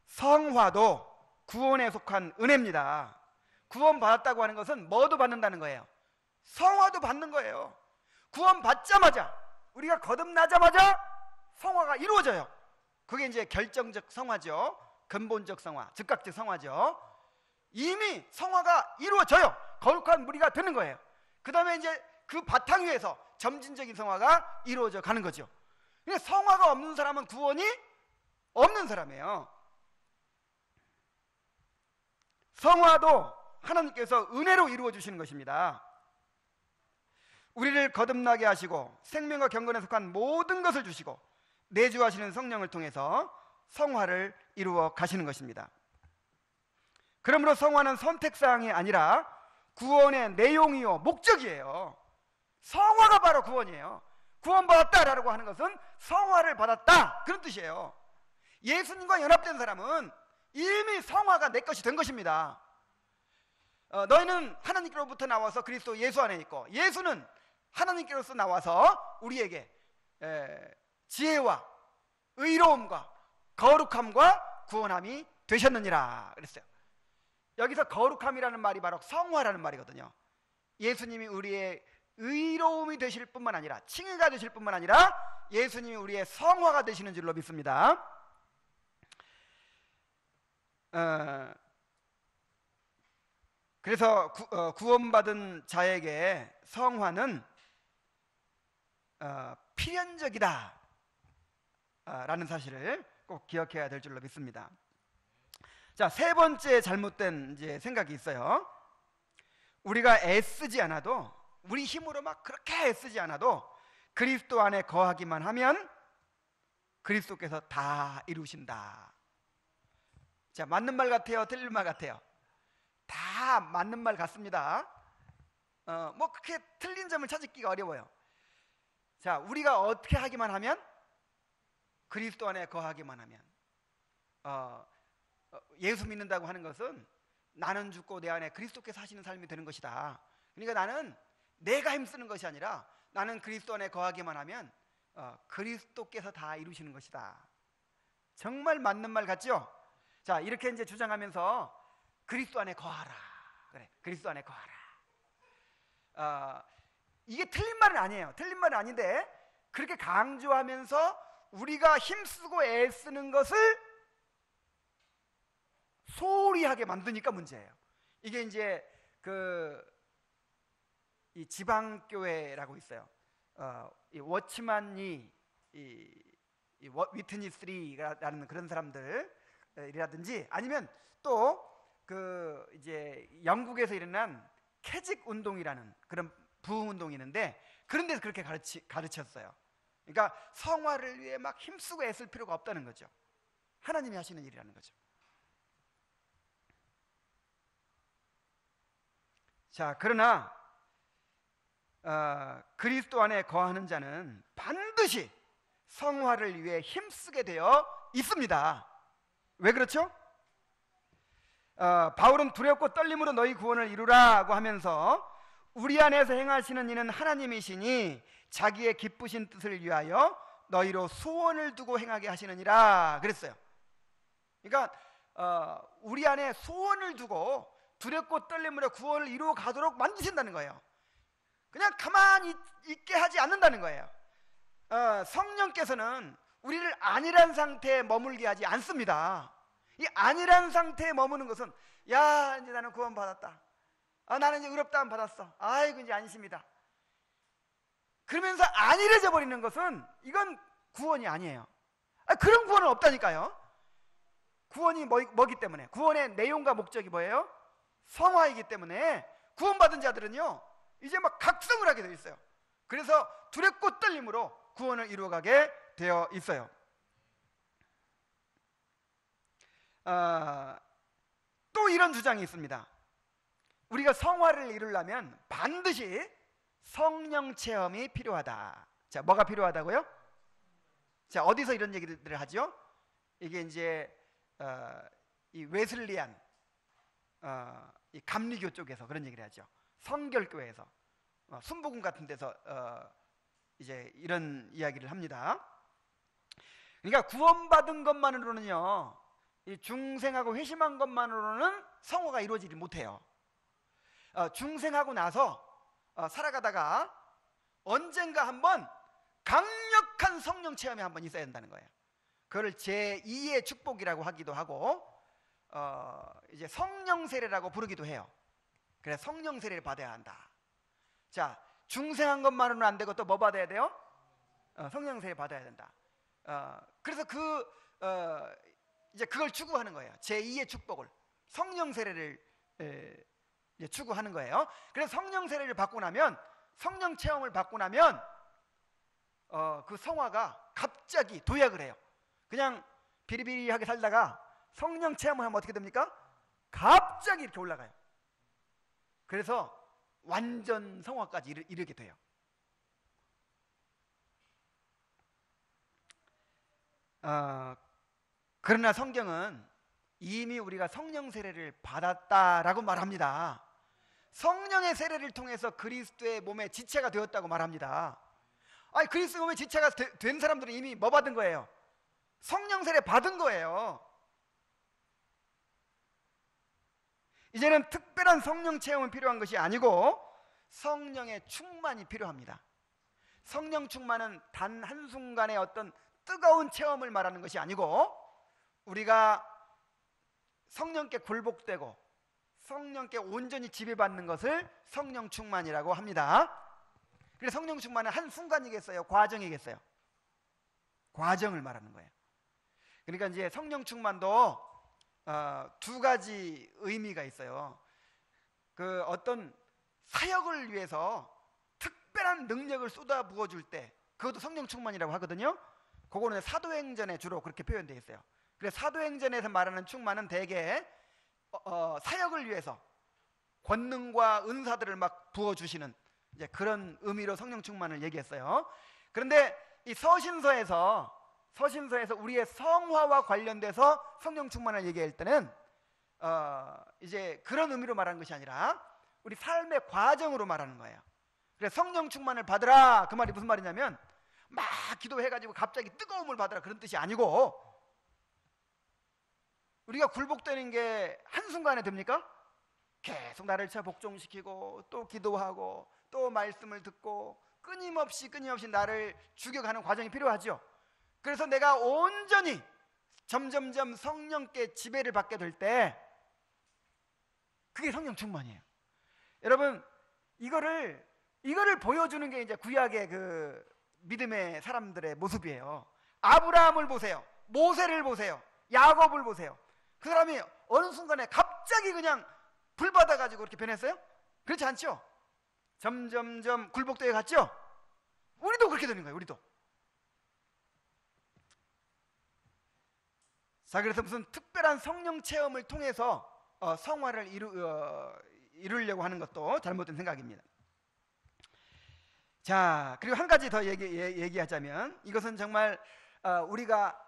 성화도 구원에 속한 은혜입니다. 구원받았다고 하는 것은 뭐도 받는다는 거예요? 성화도 받는 거예요. 구원 받자마자, 우리가 거듭나자마자 성화가 이루어져요. 그게 이제 결정적 성화죠. 근본적 성화, 즉각적 성화죠. 이미 성화가 이루어져요. 거룩한 무리가 되는 거예요. 그 다음에 이제 그 바탕 위에서 점진적인 성화가 이루어져 가는 거죠. 그러니까 성화가 없는 사람은 구원이 없는 사람이에요. 성화도 하나님께서 은혜로 이루어 주시는 것입니다. 우리를 거듭나게 하시고 생명과 경건에 속한 모든 것을 주시고 내주하시는 성령을 통해서 성화를 이루어 가시는 것입니다. 그러므로 성화는 선택사항이 아니라 구원의 내용이요 목적이에요. 성화가 바로 구원이에요. 구원받았다라고 하는 것은 성화를 받았다, 그런 뜻이에요. 예수님과 연합된 사람은 이미 성화가 내 것이 된 것입니다. 너희는 하나님께로부터 나와서 그리스도 예수 안에 있고, 예수는 하나님께로서 나와서 우리에게 지혜와 의로움과 거룩함과 구원함이 되셨느니라 그랬어요. 여기서 거룩함이라는 말이 바로 성화라는 말이거든요. 예수님이 우리의 의로움이 되실 뿐만 아니라, 칭의가 되실 뿐만 아니라 예수님이 우리의 성화가 되시는 줄로 믿습니다. 그래서 구원받은 자에게 성화는 필연적이다 라는 사실을 꼭 기억해야 될 줄로 믿습니다. 자, 세 번째 잘못된 이제 생각이 있어요. 우리가 애쓰지 않아도, 우리 힘으로 막 그렇게 애쓰지 않아도 그리스도 안에 거하기만 하면 그리스도께서 다 이루신다. 자, 맞는 말 같아요, 틀린 말 같아요? 다 맞는 말 같습니다. 뭐 그렇게 틀린 점을 찾기가 어려워요. 자, 우리가 어떻게 하기만 하면, 그리스도 안에 거하기만 하면, 예수 믿는다고 하는 것은 나는 죽고 내 안에 그리스도께서 하시는 삶이 되는 것이다. 그러니까 나는 내가 힘쓰는 것이 아니라 나는 그리스도 안에 거하기만 하면 그리스도께서 다 이루시는 것이다. 정말 맞는 말 같죠? 자, 이렇게 이제 주장하면서 그리스도 안에 거하라. 그래, 그리스도 안에 거하라. 이게 틀린 말은 아니에요. 틀린 말은 아닌데, 그렇게 강조하면서 우리가 힘쓰고 애쓰는 것을 소홀히 하게 만드니까 문제예요. 이게 이제 이 지방교회라고 있어요. 이 워치만이, 이 위트니스리라는 그런 사람들이라든지, 아니면 또 이제 영국에서 일어난 캐직 운동이라는 그런 부흥 운동이 있는데, 그런 데서 그렇게 가르쳤어요. 그러니까 성화를 위해 막 힘쓰고 애쓸 필요가 없다는 거죠. 하나님이 하시는 일이라는 거죠. 자, 그러나 그리스도 안에 거하는 자는 반드시 성화를 위해 힘쓰게 되어 있습니다. 왜 그렇죠? 바울은 두렵고 떨림으로 너희 구원을 이루라고 하면서 우리 안에서 행하시는 이는 하나님이시니 자기의 기쁘신 뜻을 위하여 너희로 소원을 두고 행하게 하시느니라 그랬어요. 그러니까 우리 안에 소원을 두고 두렵고 떨림으로 구원을 이루어 가도록 만드신다는 거예요. 그냥 가만히 있게 하지 않는다는 거예요. 성령께서는 우리를 안일한 상태에 머물게 하지 않습니다. 이 안일한 상태에 머무는 것은, 야, 이제 나는 구원 받았다. 나는 이제 의롭다함 받았어. 아이고, 이제 안심이다. 그러면서 안일해져 버리는 것은, 이건 구원이 아니에요. 그런 구원은 없다니까요. 구원이 뭐기 때문에, 구원의 내용과 목적이 뭐예요? 성화이기 때문에 구원받은 자들은요, 이제 막 각성을 하게 되어 있어요. 그래서 두렵고 떨림으로 구원을 이루어가게 되어 있어요. 또 이런 주장이 있습니다. 우리가 성화를 이루려면 반드시 성령 체험이 필요하다. 자, 뭐가 필요하다고요? 자, 어디서 이런 얘기들을 하죠? 이게 이제 이 웨슬리안 이 감리교 쪽에서 그런 얘기를 하죠. 성결교회에서, 순복음 같은 데서 이제 이런 이야기를 합니다. 그러니까 구원받은 것만으로는요, 이 중생하고 회심한 것만으로는 성화가 이루어지지 못해요. 중생하고 나서 살아가다가 언젠가 한번 강력한 성령 체험이 한번 있어야 된다는 거예요. 그걸 제2의 축복이라고 하기도 하고, 이제 성령 세례라고 부르기도 해요. 그래, 성령 세례를 받아야 한다. 자, 중생한 것만으로는 안 되고 또 뭐 받아야 돼요? 성령 세례 받아야 된다. 그래서 이제 그걸 추구하는 거예요. 제2의 축복을, 성령 세례를 이제 추구하는 거예요. 그래서 성령 세례를 받고 나면, 성령 체험을 받고 나면 그 성화가 갑자기 도약을 해요. 그냥 비리비리하게 살다가 성령 체험을 하면 어떻게 됩니까? 갑자기 이렇게 올라가요. 그래서 완전 성화까지 이르게 돼요. 그러나 성경은 이미 우리가 성령 세례를 받았다라고 말합니다. 성령의 세례를 통해서 그리스도의 몸의 지체가 되었다고 말합니다. 아니, 그리스도 몸의 지체가 된 사람들은 이미 뭐 받은 거예요? 성령 세례 받은 거예요. 이제는 특별한 성령 체험은 필요한 것이 아니고 성령의 충만이 필요합니다. 성령 충만은 단 한순간의 어떤 뜨거운 체험을 말하는 것이 아니고, 우리가 성령께 굴복되고 성령께 온전히 지배받는 것을 성령 충만이라고 합니다. 그래서 성령 충만은 한순간이겠어요? 과정이겠어요? 과정을 말하는 거예요. 그러니까 이제 성령 충만도 두 가지 의미가 있어요. 그 어떤 사역을 위해서 특별한 능력을 쏟아 부어줄 때, 그것도 성령 충만이라고 하거든요. 그거는 사도행전에 주로 그렇게 표현되어 있어요. 그래서 사도행전에서 말하는 충만은 대개 사역을 위해서 권능과 은사들을 막 부어주시는 이제 그런 의미로 성령 충만을 얘기했어요. 그런데 이 서신서에서 우리의 성화와 관련돼서 성령 충만을 얘기할 때는 이제 그런 의미로 말하는 것이 아니라 우리 삶의 과정으로 말하는 거예요. 그래서 성령 충만을 받으라, 그 말이 무슨 말이냐면 막 기도해가지고 갑자기 뜨거움을 받으라, 그런 뜻이 아니고, 우리가 굴복되는 게 한순간에 됩니까? 계속 나를 차 복종시키고 또 기도하고 또 말씀을 듣고 끊임없이 나를 죽여가는 과정이 필요하죠. 그래서 내가 온전히 점점점 성령께 지배를 받게 될 때, 그게 성령 충만이에요. 여러분, 이거를 보여주는 게 이제 구약의 그 믿음의 사람들의 모습이에요. 아브라함을 보세요. 모세를 보세요. 야곱을 보세요. 그 사람이 어느 순간에 갑자기 그냥 불 받아가지고 이렇게 변했어요? 그렇지 않죠? 점점점 굴복되어 갔죠? 우리도 그렇게 되는 거예요. 우리도. 자, 그래서 무슨 특별한 성령 체험을 통해서 성화를 이루려고 하는 것도 잘못된 생각입니다. 자, 그리고 한 가지 더 얘기하자면, 이것은 정말 우리가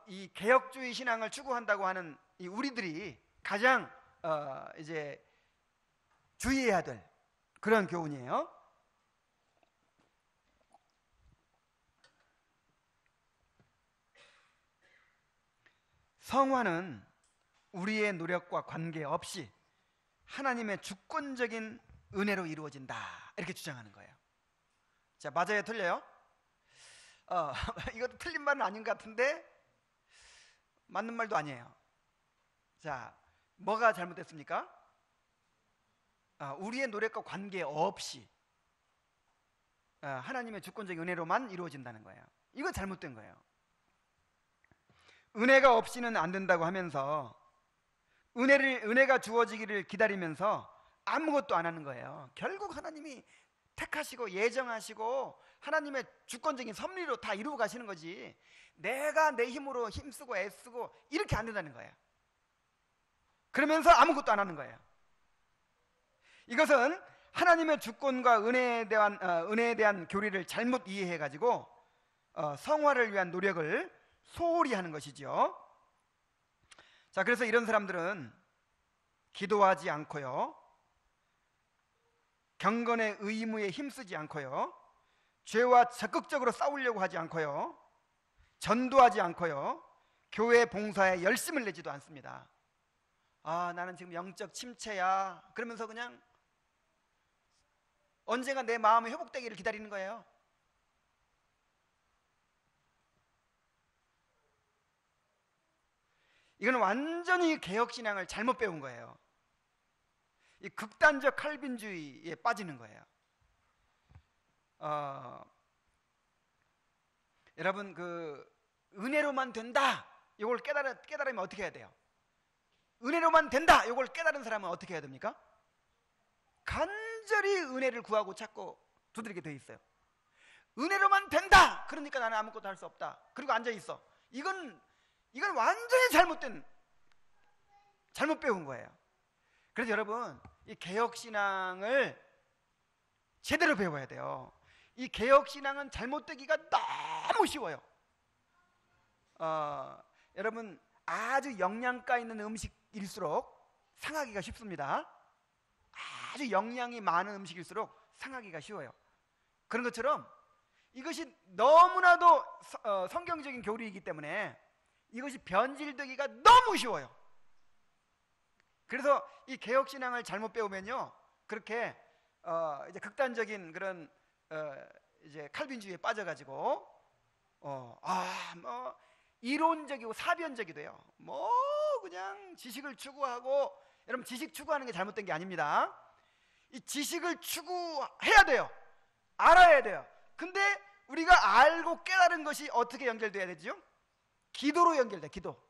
이 개혁주의 신앙을 추구한다고 하는 이 우리들이 가장 이제 주의해야 될 그런 교훈이에요. 성화는 우리의 노력과 관계없이 하나님의 주권적인 은혜로 이루어진다, 이렇게 주장하는 거예요. 자, 맞아요? 틀려요? 이것도 틀린 말은 아닌 것 같은데 맞는 말도 아니에요. 자, 뭐가 잘못됐습니까? 우리의 노력과 관계없이 하나님의 주권적인 은혜로만 이루어진다는 거예요. 이거 잘못된 거예요. 은혜가 없이는 안 된다고 하면서 은혜가 주어지기를 기다리면서 아무것도 안 하는 거예요. 결국 하나님이 택하시고 예정하시고 하나님의 주권적인 섭리로 다 이루어 가시는 거지, 내가 내 힘으로 힘쓰고 애쓰고 이렇게 안 된다는 거예요. 그러면서 아무것도 안 하는 거예요. 이것은 하나님의 주권과 은혜에 대한 교리를 잘못 이해해가지고 성화를 위한 노력을 소홀히 하는 것이죠. 자, 그래서 이런 사람들은 기도하지 않고요, 경건의 의무에 힘쓰지 않고요, 죄와 적극적으로 싸우려고 하지 않고요, 전도하지 않고요, 교회 봉사에 열심을 내지도 않습니다. 나는 지금 영적 침체야, 그러면서 그냥 언젠가 내 마음이 회복되기를 기다리는 거예요. 이건 완전히 개혁신앙을 잘못 배운 거예요. 이 극단적 칼빈주의에 빠지는 거예요. 여러분, 그 은혜로만 된다, 이걸 깨달으면 어떻게 해야 돼요? 은혜로만 된다, 이걸 깨달은 사람은 어떻게 해야 됩니까? 간절히 은혜를 구하고 찾고 두드리게 돼 있어요. 은혜로만 된다, 그러니까 나는 아무것도 할 수 없다, 그리고 앉아 있어. 이건 완전히 잘못 배운 거예요. 그래서 여러분, 이 개혁신앙을 제대로 배워야 돼요. 이 개혁신앙은 잘못되기가 너무 쉬워요. 여러분, 아주 영양가 있는 음식일수록 상하기가 쉽습니다. 아주 영양이 많은 음식일수록 상하기가 쉬워요. 그런 것처럼 이것이 너무나도 성경적인 교리이기 때문에 이것이 변질되기가 너무 쉬워요. 그래서 이 개혁신앙을 잘못 배우면요, 그렇게 이제 극단적인 그런 이제 칼빈주의에 빠져가지고 뭐 이론적이고 사변적이 돼요. 뭐 그냥 지식을 추구하고, 여러분, 지식 추구하는 게 잘못된 게 아닙니다. 이 지식을 추구해야 돼요. 알아야 돼요. 근데 우리가 알고 깨달은 것이 어떻게 연결돼야 되죠? 기도로 연결돼. 기도.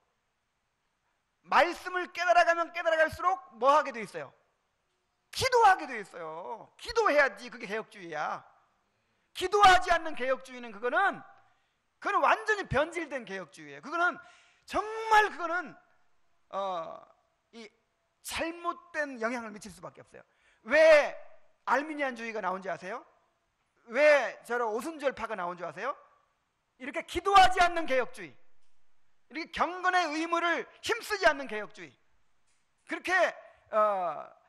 말씀을 깨달아가면 깨달아갈수록 뭐 하게 돼 있어요? 기도하게 돼 있어요. 기도해야지. 그게 개혁주의야. 기도하지 않는 개혁주의는 그거는 완전히 변질된 개혁주의예요. 그거는 정말 이 잘못된 영향을 미칠 수밖에 없어요. 왜 알미니안주의가 나온지 아세요? 왜 저런 오순절파가 나온 줄 아세요? 이렇게 기도하지 않는 개혁주의, 이렇게 경건의 의무를 힘쓰지 않는 개혁주의, 그렇게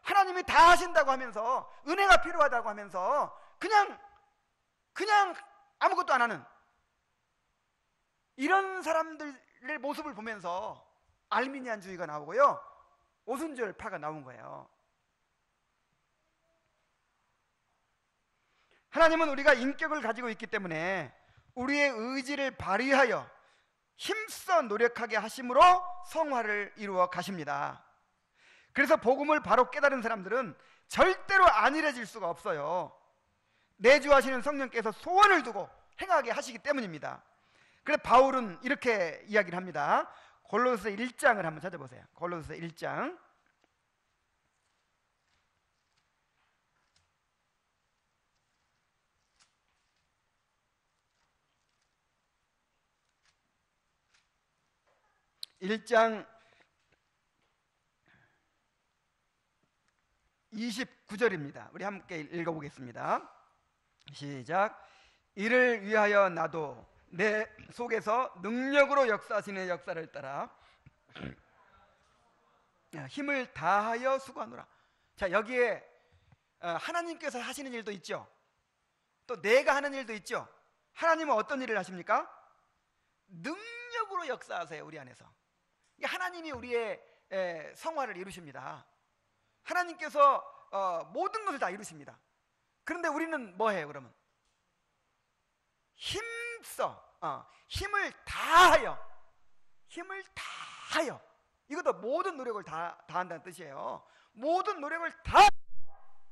하나님이 다 하신다고 하면서, 은혜가 필요하다고 하면서 그냥 아무것도 안 하는 이런 사람들의 모습을 보면서 알미니안주의가 나오고요, 오순절파가 나온 거예요. 하나님은 우리가 인격을 가지고 있기 때문에 우리의 의지를 발휘하여 힘써 노력하게 하심으로 성화를 이루어 가십니다. 그래서 복음을 바로 깨달은 사람들은 절대로 안일해질 수가 없어요. 내주하시는 성령께서 소원을 두고 행하게 하시기 때문입니다. 그래서 바울은 이렇게 이야기를 합니다. 골로새 1장을 한번 찾아보세요. 골로새 1장 1장 29절입니다. 우리 함께 읽어보겠습니다. 시작. 이를 위하여 나도 내 속에서 능력으로 역사하시는 역사를 따라 힘을 다하여 수고하노라. 자, 여기에 하나님께서 하시는 일도 있죠. 또 내가 하는 일도 있죠. 하나님은 어떤 일을 하십니까? 능력으로 역사하세요. 우리 안에서. 하나님이 우리의 성화를 이루십니다. 하나님께서 모든 것을 다 이루십니다. 그런데 우리는 뭐 해요? 그러면 힘을 다하여, 이것도 모든 노력을 다한다는 뜻이에요. 모든 노력을 다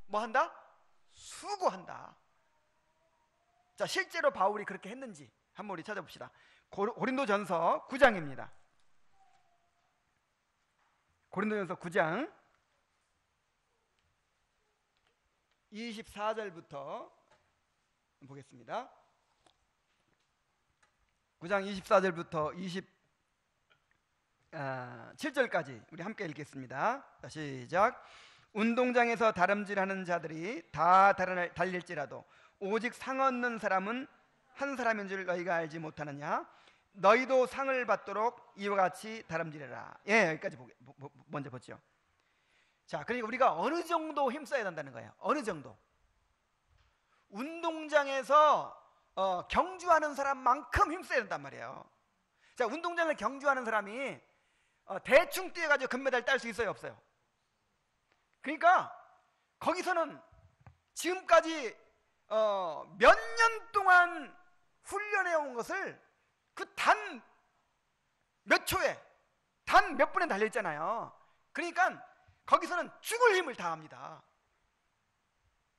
뭐 한다? 수고한다. 자, 실제로 바울이 그렇게 했는지 한번 우리 찾아봅시다. 고린도전서 9장입니다. 고린도전서 9장 24절부터 보겠습니다. 9장 24절부터 27절까지 우리 함께 읽겠습니다. 자, 시작. 운동장에서 다름질하는 자들이 다 달릴지라도 오직 상 얻는 사람은 한 사람인 줄 너희가 알지 못하느냐? 너희도 상을 받도록 이와 같이 다름질해라. 여기까지 먼저 보죠. 자, 그러니까 우리가 어느 정도 힘써야 된다는 거예요. 어느 정도. 운동장에서 경주하는 사람만큼 힘써야 된단 말이에요. 자, 운동장을 경주하는 사람이 대충 뛰어가지고 금메달 딸 수 있어요, 없어요? 그러니까 거기서는 지금까지 몇 년 동안 훈련해 온 것을 그 단 몇 초에, 단 몇 분에 달려 있잖아요. 그러니까 거기서는 죽을 힘을 다합니다.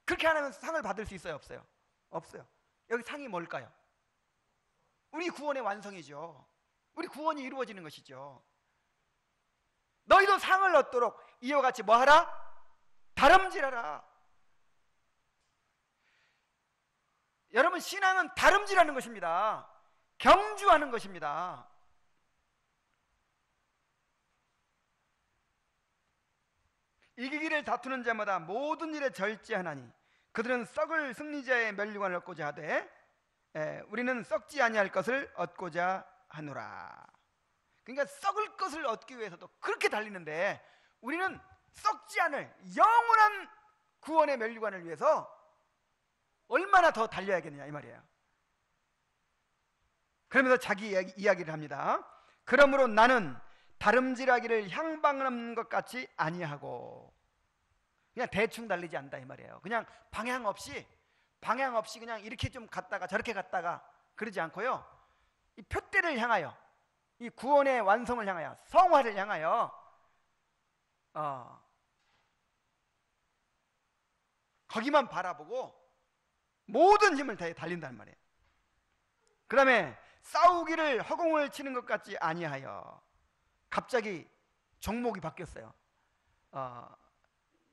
그렇게 안 하면 상을 받을 수 있어요, 없어요? 없어요. 여기 상이 뭘까요? 우리 구원의 완성이죠. 우리 구원이 이루어지는 것이죠. 너희도 상을 얻도록 이와 같이 뭐 하라? 다름질하라. 여러분, 신앙은 다름질하는 것입니다. 경주하는 것입니다. 이기기를 다투는 자마다 모든 일에 절제하나니 그들은 썩을 승리자의 면류관을 얻고자 하되 우리는 썩지 아니할 것을 얻고자 하노라. 그러니까 썩을 것을 얻기 위해서도 그렇게 달리는데 우리는 썩지 않을 영원한 구원의 면류관을 위해서 얼마나 더 달려야겠느냐 이 말이에요. 그러면서 자기 이야기를 합니다. 그러므로 나는 다름질하기를 향방하는 것 같이 아니하고, 그냥 대충 달리지 않는다 이 말이에요. 그냥 방향 없이 그냥 이렇게 좀 갔다가 저렇게 갔다가 그러지 않고요, 이 표대를 향하여, 이 구원의 완성을 향하여, 성화를 향하여 거기만 바라보고 모든 힘을 다해 달린다는 말이에요. 그 다음에 싸우기를 허공을 치는 것 같지 아니하여, 갑자기 종목이 바뀌었어요.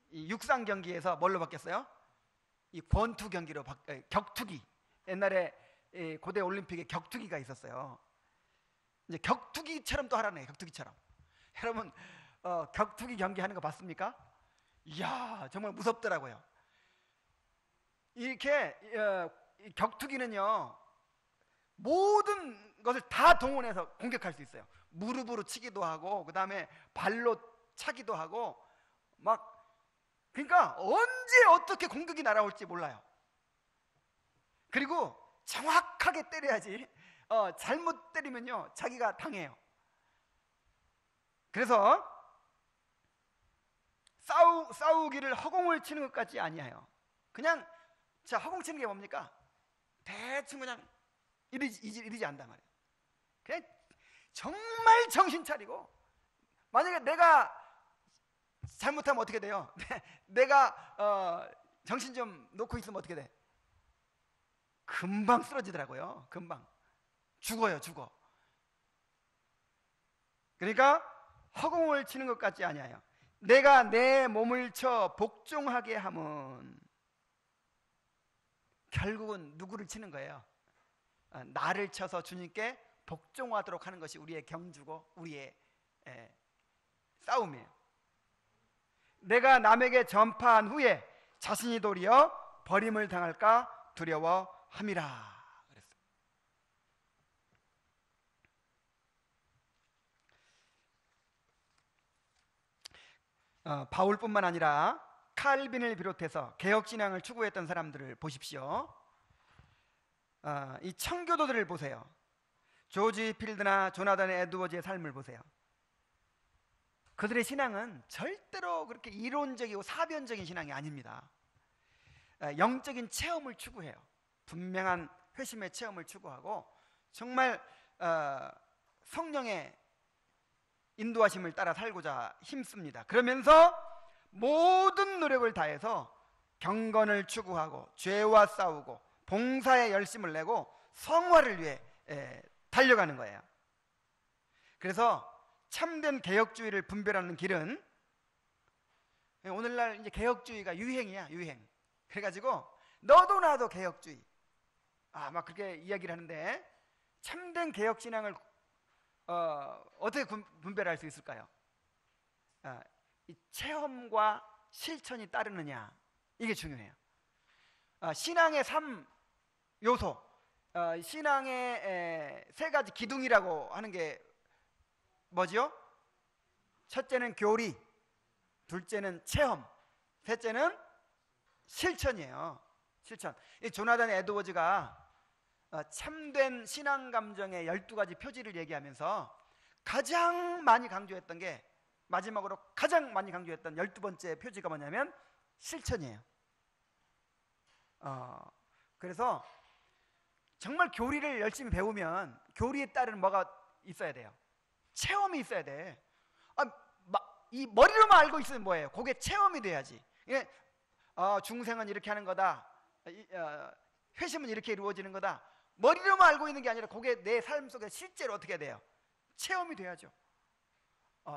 이 육상 경기에서 뭘로 바뀌었어요? 이 권투 경기로 격투기. 옛날에 고대 올림픽에 격투기가 있었어요. 이제 격투기처럼 또 하라네. 격투기처럼. 여러분, 격투기 경기 하는 거 봤습니까? 이야, 정말 무섭더라고요. 이렇게 격투기는요, 모든 것을 다 동원해서 공격할 수 있어요. 무릎으로 치기도 하고, 그 다음에 발로 차기도 하고, 막, 그러니까 언제 어떻게 공격이 날아올지 몰라요. 그리고 정확하게 때려야지, 잘못 때리면요 자기가 당해요. 그래서 싸우기를 허공을 치는 것 같지 아니하여, 그냥 자, 허공 치는 게 뭡니까? 대충 그냥 이러지 않단 말이에요. 그냥 정말 정신 차리고, 만약에 내가 잘못하면 어떻게 돼요? 내가 정신 좀 놓고 있으면 어떻게 돼? 금방 쓰러지더라고요. 금방 죽어요. 그러니까 허공을 치는 것 같지 아니하여 내가 내 몸을 쳐 복종하게 함은, 결국은 누구를 치는 거예요? 나를 쳐서 주님께 복종하도록 하는 것이 우리의 경주고 우리의 싸움이에요. 내가 남에게 전파한 후에 자신이 도리어 버림을 당할까 두려워함이라 그랬어요. 바울뿐만 아니라 칼빈을 비롯해서 개혁신앙을 추구했던 사람들을 보십시오. 이 청교도들을 보세요. 조지 필드나 조나단 에드워즈의 삶을 보세요. 그들의 신앙은 절대로 그렇게 이론적이고 사변적인 신앙이 아닙니다. 영적인 체험을 추구해요. 분명한 회심의 체험을 추구하고 정말 성령의 인도하심을 따라 살고자 힘씁니다. 그러면서 모든 노력을 다해서 경건을 추구하고 죄와 싸우고 봉사에 열심을 내고 성화를 위해 달려가는 거예요. 그래서 참된 개혁주의를 분별하는 길은, 오늘날 이제 개혁주의가 유행이야, 유행. 그래가지고 너도 나도 개혁주의, 막 그렇게 이야기를 하는데, 참된 개혁신앙을 어떻게 분별할 수 있을까요? 이 체험과 실천이 따르느냐, 이게 중요해요. 신앙의 3요소, 신앙의 3가지 기둥이라고 하는 게 뭐죠? 첫째는 교리, 둘째는 체험, 셋째는 실천이에요. 실천. 이 조나단 에드워즈가 참된 신앙 감정의 12가지 표지를 얘기하면서 가장 많이 강조했던 게, 마지막으로 가장 많이 강조했던 12번째 표지가 뭐냐면 실천이에요. 그래서 정말 교리를 열심히 배우면 교리에 따른 뭐가 있어야 돼요? 체험이 있어야 돼. 이 머리로만 알고 있으면 뭐예요? 그게 체험이 돼야지. 중생은 이렇게 하는 거다, 회심은 이렇게 이루어지는 거다, 머리로만 알고 있는 게 아니라 그게 내 삶 속에 실제로 어떻게 돼요? 체험이 돼야죠.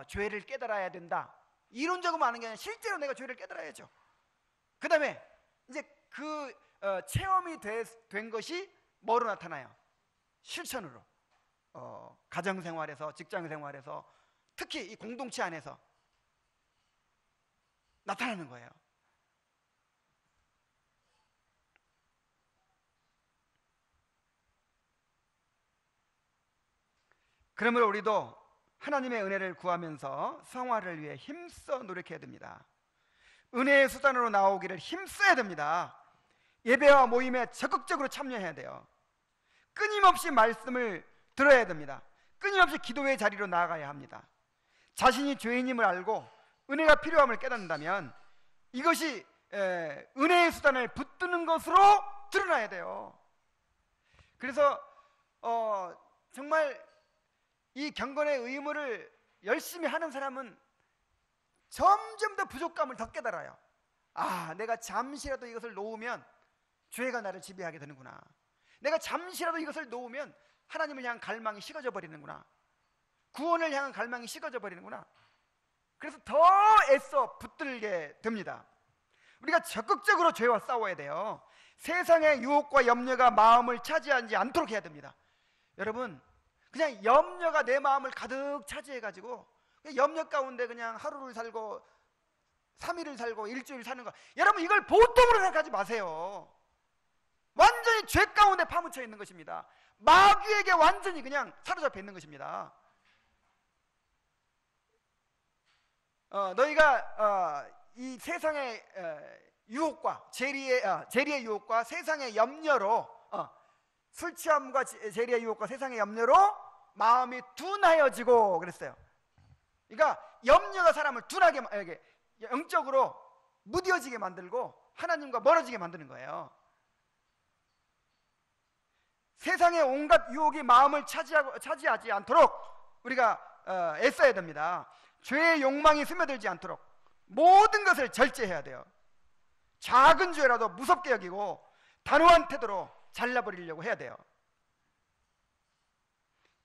죄를 깨달아야 된다, 이론적으로 아는 게 아니라 실제로 내가 죄를 깨달아야죠. 그 다음에 이제 그 체험이 된 것이 뭐로 나타나요? 실천으로. 가정생활에서, 직장생활에서, 특히 이 공동체 안에서 나타나는 거예요. 그러므로 우리도 하나님의 은혜를 구하면서 성화를 위해 힘써 노력해야 됩니다. 은혜의 수단으로 나오기를 힘써야 됩니다. 예배와 모임에 적극적으로 참여해야 돼요. 끊임없이 말씀을 들어야 됩니다. 끊임없이 기도의 자리로 나아가야 합니다. 자신이 죄인임을 알고 은혜가 필요함을 깨닫는다면 이것이 은혜의 수단을 붙드는 것으로 드러나야 돼요. 그래서 정말 이 경건의 의무를 열심히 하는 사람은 점점 더 부족감을 더 깨달아요. 아, 내가 잠시라도 이것을 놓으면 죄가 나를 지배하게 되는구나. 내가 잠시라도 이것을 놓으면 하나님을 향한 갈망이 식어져 버리는구나. 구원을 향한 갈망이 식어져 버리는구나. 그래서 더 애써 붙들게 됩니다. 우리가 적극적으로 죄와 싸워야 돼요. 세상의 유혹과 염려가 마음을 차지하지 않도록 해야 됩니다. 여러분, 그냥 염려가 내 마음을 가득 차지해가지고 염려 가운데 그냥 하루를 살고 3일을 살고 일주일 사는 거, 여러분 이걸 보통으로 생각하지 마세요. 완전히 죄 가운데 파묻혀 있는 것입니다. 마귀에게 완전히 그냥 사로잡혀 있는 것입니다. 너희가 이 세상의 유혹과 재리의 유혹과 세상의 염려로, 술 취함과 재리의 유혹과 세상의 염려로 마음이 둔하여지고 그랬어요. 그러니까 염려가 사람을 둔하게, 영적으로 무뎌지게 만들고 하나님과 멀어지게 만드는 거예요. 세상의 온갖 유혹이 마음을 차지하지 않도록 우리가 애써야 됩니다. 죄의 욕망이 스며들지 않도록 모든 것을 절제해야 돼요. 작은 죄라도 무섭게 여기고 단호한 태도로 잘라버리려고 해야 돼요.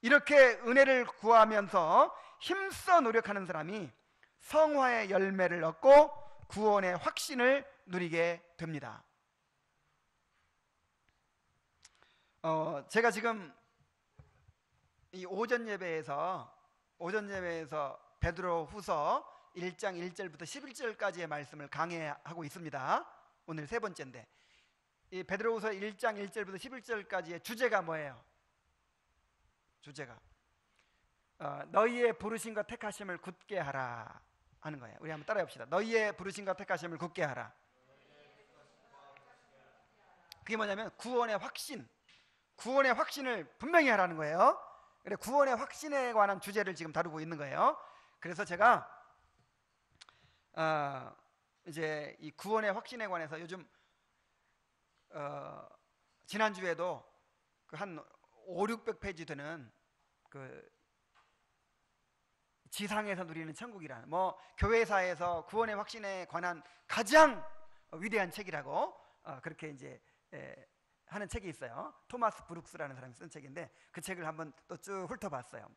이렇게 은혜를 구하면서 힘써 노력하는 사람이 성화의 열매를 얻고 구원의 확신을 누리게 됩니다. 제가 지금 이 오전 예배에서 베드로 후서 1장 1절부터 11절까지의 말씀을 강해하고 있습니다. 오늘 세 번째인데, 이 베드로 후서 1장 1절부터 11절까지의 주제가 뭐예요? 주제가 너희의 부르심과 택하심을 굳게 하라 하는 거예요. 우리 한번 따라해 봅시다. 너희의 부르심과 택하심을 굳게 하라. 그게 뭐냐면 구원의 확신을 분명히 하라는 거예요. 그래, 구원의 확신에 관한 주제를 지금 다루고 있는 거예요. 그래서 제가 이제 이 구원의 확신에 관해서 요즘 지난주에도 그 한 500-600페이지 되는 그 지상에서 누리는 천국이라는, 뭐 교회사에서 구원의 확신에 관한 가장 위대한 책이라고 그렇게 이제 하는 책이 있어요. 토마스 브룩스라는 사람이 쓴 책인데 그 책을 한번 또 쭉 훑어봤어요.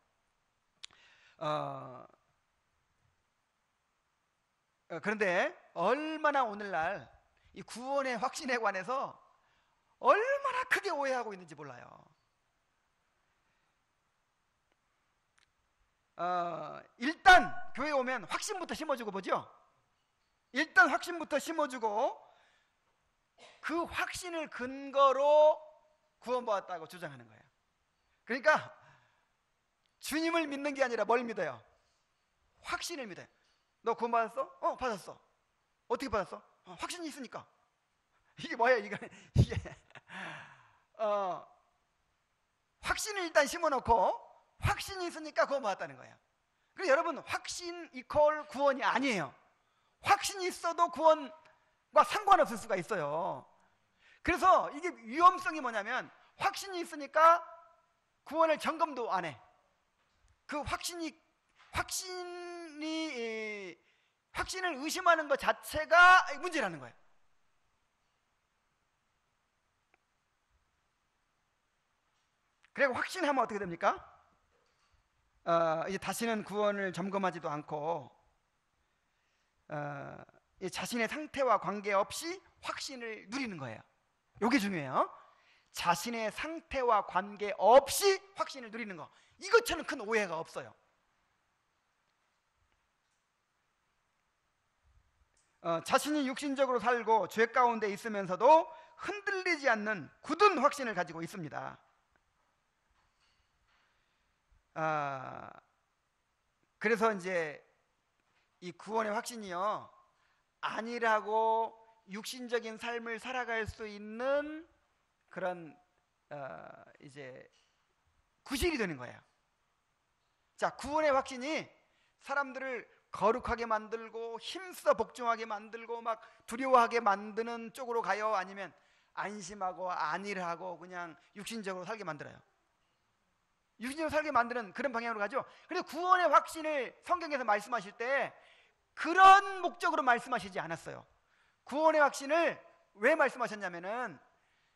그런데 얼마나 오늘날 이 구원의 확신에 관해서 얼마나 크게 오해하고 있는지 몰라요. 일단 교회 오면 확신부터 심어주고 보죠. 일단 확신부터 심어주고 그 확신을 근거로 구원받았다고 주장하는 거예요. 그러니까 주님을 믿는 게 아니라 뭘 믿어요? 확신을 믿어요. 너 구원받았어? 받았어. 어떻게 받았어? 확신이 있으니까. 이게 뭐예요? 이게 확신을 일단 심어놓고 확신이 있으니까 구원받았다는 거예요. 그래서 여러분, 확신 이퀄 구원이 아니에요. 확신이 있어도 구원과 상관없을 수가 있어요. 그래서 이게 위험성이 뭐냐면, 확신이 있으니까 구원을 점검도 안 해. 그 확신을 의심하는 것 자체가 문제라는 거예요. 그리고 확신하면 어떻게 됩니까? 이제 다시는 구원을 점검하지도 않고 자신의 상태와 관계없이 확신을 누리는 거예요. 이게 중요해요. 자신의 상태와 관계없이 확신을 누리는 거, 이것처럼 큰 오해가 없어요. 자신이 육신적으로 살고 죄 가운데 있으면서도 흔들리지 않는 굳은 확신을 가지고 있습니다. 그래서 이제 이 구원의 확신이요, 안일하고 육신적인 삶을 살아갈 수 있는 그런 이제 구실이 되는 거예요. 자, 구원의 확신이 사람들을 거룩하게 만들고 힘써 복종하게 만들고 막 두려워하게 만드는 쪽으로 가요? 아니면 안심하고 안일하고 그냥 육신적으로 살게 만들어요? 육신적으로 살게 만드는 그런 방향으로 가죠. 그래서 구원의 확신을 성경에서 말씀하실 때 그런 목적으로 말씀하시지 않았어요. 구원의 확신을 왜 말씀하셨냐면은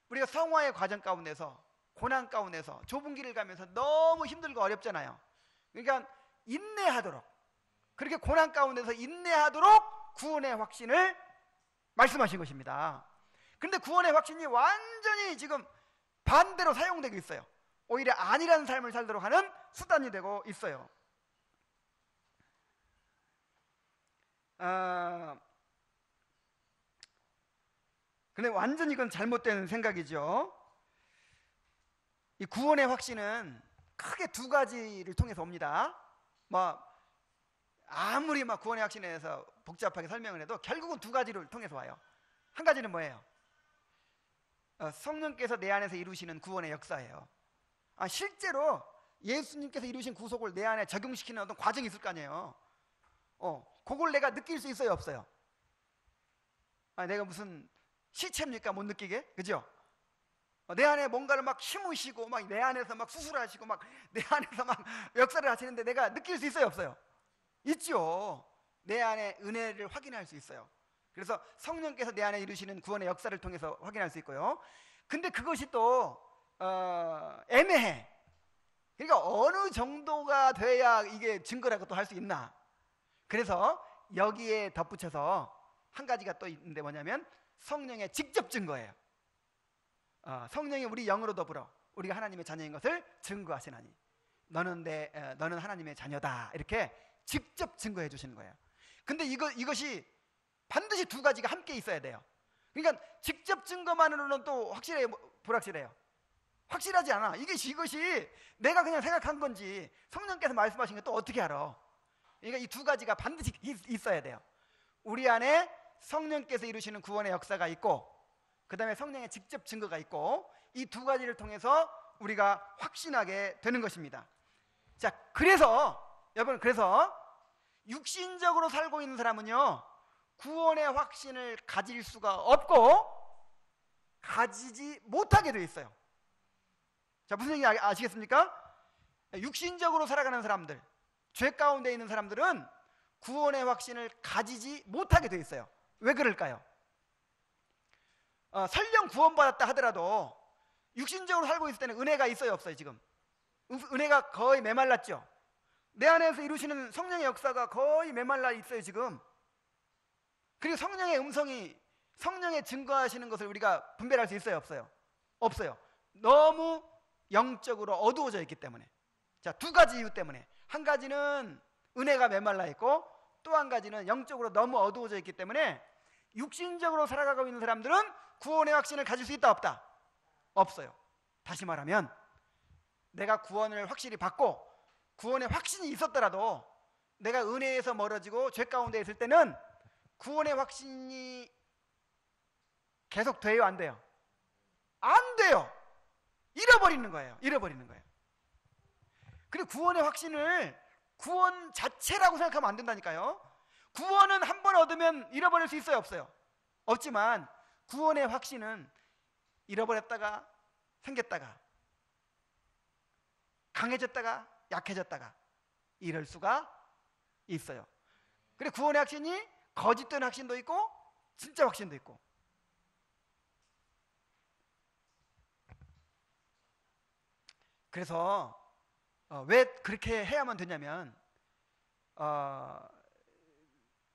우리가 성화의 과정 가운데서, 고난 가운데서, 좁은 길을 가면서 너무 힘들고 어렵잖아요. 그러니까 인내하도록, 그렇게 고난 가운데서 인내하도록 구원의 확신을 말씀하신 것입니다. 그런데 구원의 확신이 완전히 지금 반대로 사용되고 있어요. 오히려 안일한 삶을 살도록 하는 수단이 되고 있어요. 근데 완전히 이건 잘못된 생각이죠. 이 구원의 확신은 크게 두 가지를 통해서 옵니다. 아무리 구원의 확신에 대해서 복잡하게 설명을 해도 결국은 두 가지를 통해서 와요. 한 가지는 뭐예요? 성령께서 내 안에서 이루시는 구원의 역사예요. 실제로 예수님께서 이루신 구속을 내 안에 적용시키는 어떤 과정이 있을 거 아니에요. 그걸 내가 느낄 수 있어요, 없어요? 내가 무슨 시체입니까? 못 느끼게? 그죠? 내 안에 뭔가를 막 심으시고 내 안에서 막 수술하시고 내 안에서 막 역사를 하시는데 내가 느낄 수 있어요, 없어요? 있죠. 내 안에 은혜를 확인할 수 있어요. 그래서 성령께서 내 안에 이루시는 구원의 역사를 통해서 확인할 수 있고요. 근데 그것이 또 애매해. 그러니까 어느 정도가 돼야 이게 증거라고 또 할 수 있나. 그래서 여기에 덧붙여서 한 가지가 또 있는데 뭐냐면 성령의 직접 증거예요. 성령이 우리 영으로 더불어 우리가 하나님의 자녀인 것을 증거하시나니 너는 하나님의 자녀다, 이렇게 직접 증거해 주시는 거예요. 근데 이것이 반드시 두 가지가 함께 있어야 돼요. 그러니까 직접 증거만으로는 또 확실해요, 불확실해요? 확실하지 않아. 이것이 내가 그냥 생각한 건지 성령께서 말씀하신 게 또 어떻게 알아? 그러니까 이 두 가지가 반드시 있어야 돼요. 우리 안에 성령께서 이루시는 구원의 역사가 있고, 그 다음에 성령의 직접 증거가 있고, 이 두 가지를 통해서 우리가 확신하게 되는 것입니다. 자, 여러분, 그래서 육신적으로 살고 있는 사람은요, 구원의 확신을 가질 수가 없고 가지지 못하게 되어 있어요. 자, 무슨 얘기인지 아시겠습니까? 육신적으로 살아가는 사람들, 죄 가운데 있는 사람들은 구원의 확신을 가지지 못하게 되어 있어요. 왜 그럴까요? 설령 구원받았다 하더라도 육신적으로 살고 있을 때는 은혜가 있어요, 없어요? 지금 은혜가 거의 메말랐죠. 내 안에서 이루시는 성령의 역사가 거의 메말라 있어요, 지금. 그리고 성령의 음성이, 성령의 증거하시는 것을 우리가 분별할 수 있어요, 없어요? 없어요. 너무 영적으로 어두워져 있기 때문에. 자, 두 가지 이유 때문에. 한 가지는 은혜가 메말라 있고, 또 한 가지는 영적으로 너무 어두워져 있기 때문에 육신적으로 살아가고 있는 사람들은 구원의 확신을 가질 수 있다, 없다? 없어요. 다시 말하면 내가 구원을 확실히 받고 구원의 확신이 있었더라도 내가 은혜에서 멀어지고 죄 가운데 있을 때는 구원의 확신이 계속 돼요, 안 돼요? 안 돼요. 잃어버리는 거예요. 그리고 구원의 확신을 구원 자체라고 생각하면 안 된다니까요. 구원은 한 번 얻으면 잃어버릴 수 있어요, 없어요? 없지만 구원의 확신은 잃어버렸다가 생겼다가 강해졌다가 약해졌다가 이럴 수가 있어요. 그리고 구원의 확신이 거짓된 확신도 있고 진짜 확신도 있고. 그래서 왜 그렇게 해야만 되냐면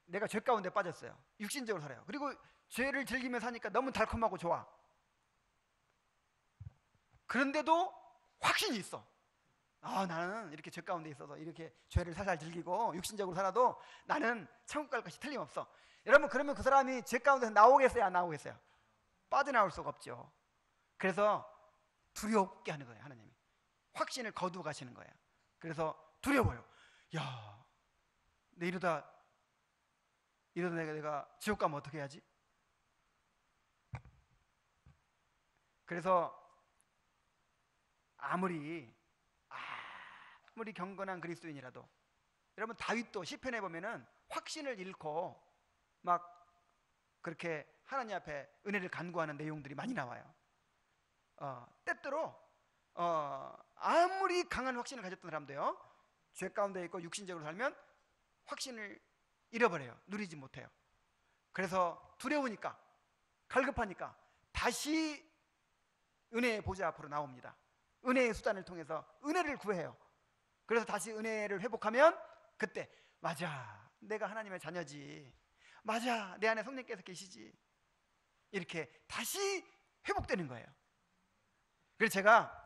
내가 죄 가운데 빠졌어요. 육신적으로 살아요. 그리고 죄를 즐기며 사니까 너무 달콤하고 좋아. 그런데도 확신이 있어. 나는 이렇게 죄 가운데 있어서 이렇게 죄를 살살 즐기고 육신적으로 살아도 나는 천국 갈 것이 틀림없어. 여러분, 그러면 그 사람이 죄 가운데서 나오겠어요, 안 나오겠어요? 빠져나올 수가 없죠. 그래서 두렵게 하는 거예요. 하나님이 확신을 거두어 가시는 거예요. 그래서 두려워요. 야, 이러다 내가 지옥 가면 어떻게 해야지? 그래서 아무리 경건한 그리스도인이라도, 여러분 다윗도 시편에 보면은 확신을 잃고 막 그렇게 하나님 앞에 은혜를 간구하는 내용들이 많이 나와요. 때때로 아무리 강한 확신을 가졌던 사람도요, 죄 가운데 있고 육신적으로 살면 확신을 잃어버려요. 누리지 못해요. 그래서 두려우니까, 갈급하니까 다시 은혜의 보좌 앞으로 나옵니다. 은혜의 수단을 통해서 은혜를 구해요. 그래서 다시 은혜를 회복하면 그때 맞아, 내가 하나님의 자녀지, 맞아, 내 안에 성령께서 계시지, 이렇게 다시 회복되는 거예요. 그래서 제가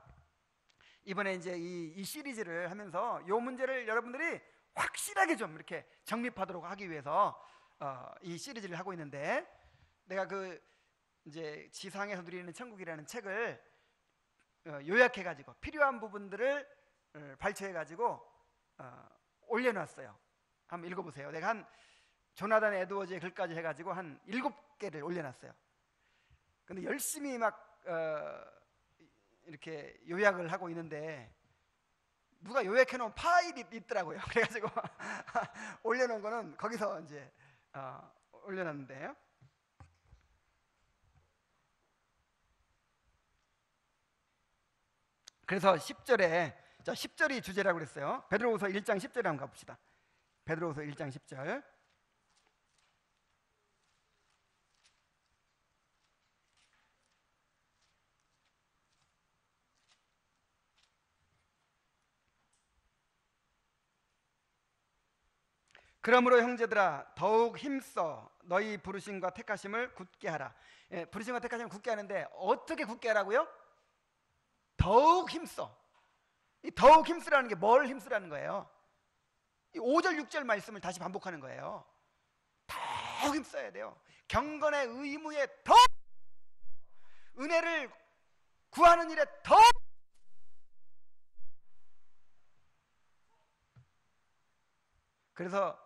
이번에 이제 이 시리즈를 하면서 이 문제를 여러분들이 확실하게 좀 이렇게 정립하도록 하기 위해서 이 시리즈를 하고 있는데, 내가 그 이제 지상에서 누리는 천국이라는 책을 요약해가지고 필요한 부분들을 발췌해가지고 올려놨어요. 한번 읽어보세요. 내가 한 조나단 에드워즈의 글까지 해가지고 한 7개를 올려놨어요. 근데 열심히 막 이렇게 요약을 하고 있는데 누가 요약해놓은 파일이 있더라고요. 그래가지고 올려놓은 거는 거기서 이제 올려놨는데요. 그래서 10절에, 자 10절이 주제라고 그랬어요. 베드로후서 1장 10절에 한번 가봅시다. 베드로후서 1장 10절. 그러므로 형제들아 더욱 힘써 너희 부르심과 택하심을 굳게 하라. 부르심과 택하심을 굳게 하는데 어떻게 굳게 하라고요? 더욱 힘써. 이 더욱 힘쓰라는 게 뭘 힘쓰라는 거예요? 이 5절 6절 말씀을 다시 반복하는 거예요. 더욱 힘써야 돼요. 경건의 의무에 더욱, 은혜를 구하는 일에 더욱. 그래서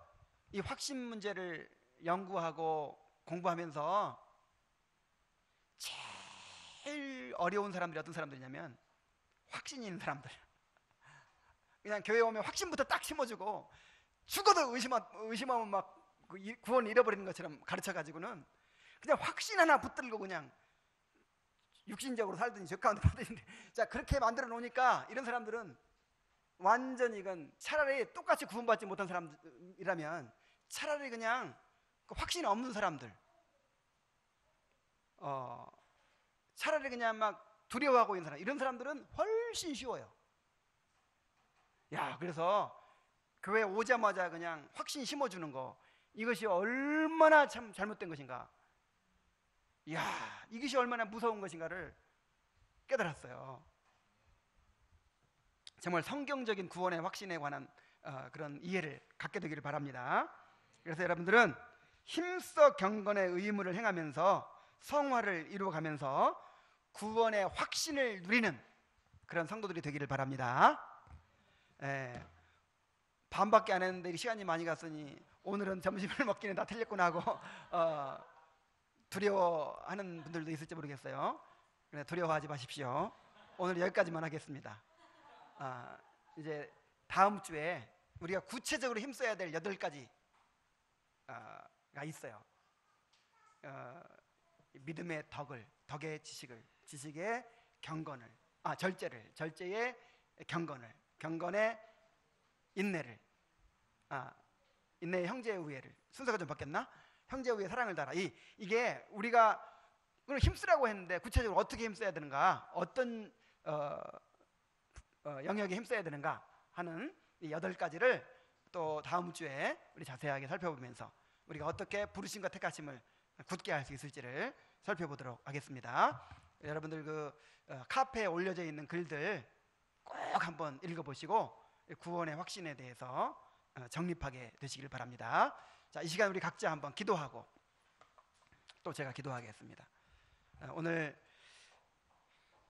이 확신 문제를 연구하고 공부하면서 제일 어려운 사람들이 어떤 사람들이냐면 확신이 있는 사람들. 그냥 교회 오면 확신부터 딱 심어주고 죽어도 의심하면 막 구원 잃어버리는 것처럼 가르쳐가지고는 그냥 확신 하나 붙들고 그냥 육신적으로 살든지 죄 가운데 살든지, 자 그렇게 만들어 놓으니까 이런 사람들은 완전히 이건 차라리 똑같이 구원받지 못한 사람이라면 차라리 그냥 그 확신이 없는 사람들, 차라리 그냥 막 두려워하고 있는 사람, 이런 사람들은 훨씬 쉬워요. 야, 그래서 교회 오자마자 그냥 확신 심어주는 거, 이것이 얼마나 참 잘못된 것인가, 야, 이것이 얼마나 무서운 것인가를 깨달았어요. 정말 성경적인 구원의 확신에 관한 그런 이해를 갖게 되기를 바랍니다. 그래서 여러분들은 힘써 경건의 의무를 행하면서 성화를 이루어가면서 구원의 확신을 누리는 그런 성도들이 되기를 바랍니다. 반밖에 안 했는데 시간이 많이 갔으니 오늘은 점심을 먹기는 다 틀렸구나 하고 두려워하는 분들도 있을지 모르겠어요. 두려워하지 마십시오. 오늘 여기까지만 하겠습니다. 이제 다음 주에 우리가 구체적으로 힘써야 될 8가지가 있어요. 믿음의 덕의 지식을, 지식의 경건을, 절제의 경건을, 경건의 인내를, 인내의 형제의 우애를. 순서가 좀 바뀌었나? 형제의 우애, 사랑을 달아. 이게 우리가 힘쓰라고 했는데 구체적으로 어떻게 힘써야 되는가, 어떤 영역에 힘써야 되는가 하는 이 8가지를 또 다음 주에 우리 자세하게 살펴보면서 우리가 어떻게 부르심과 택하심을 굳게 할 수 있을지를 살펴보도록 하겠습니다. 여러분들 그 카페에 올려져 있는 글들 꼭 한번 읽어보시고 구원의 확신에 대해서 정립하게 되시길 바랍니다. 자, 이 시간 우리 각자 한번 기도하고 또 제가 기도하겠습니다. 오늘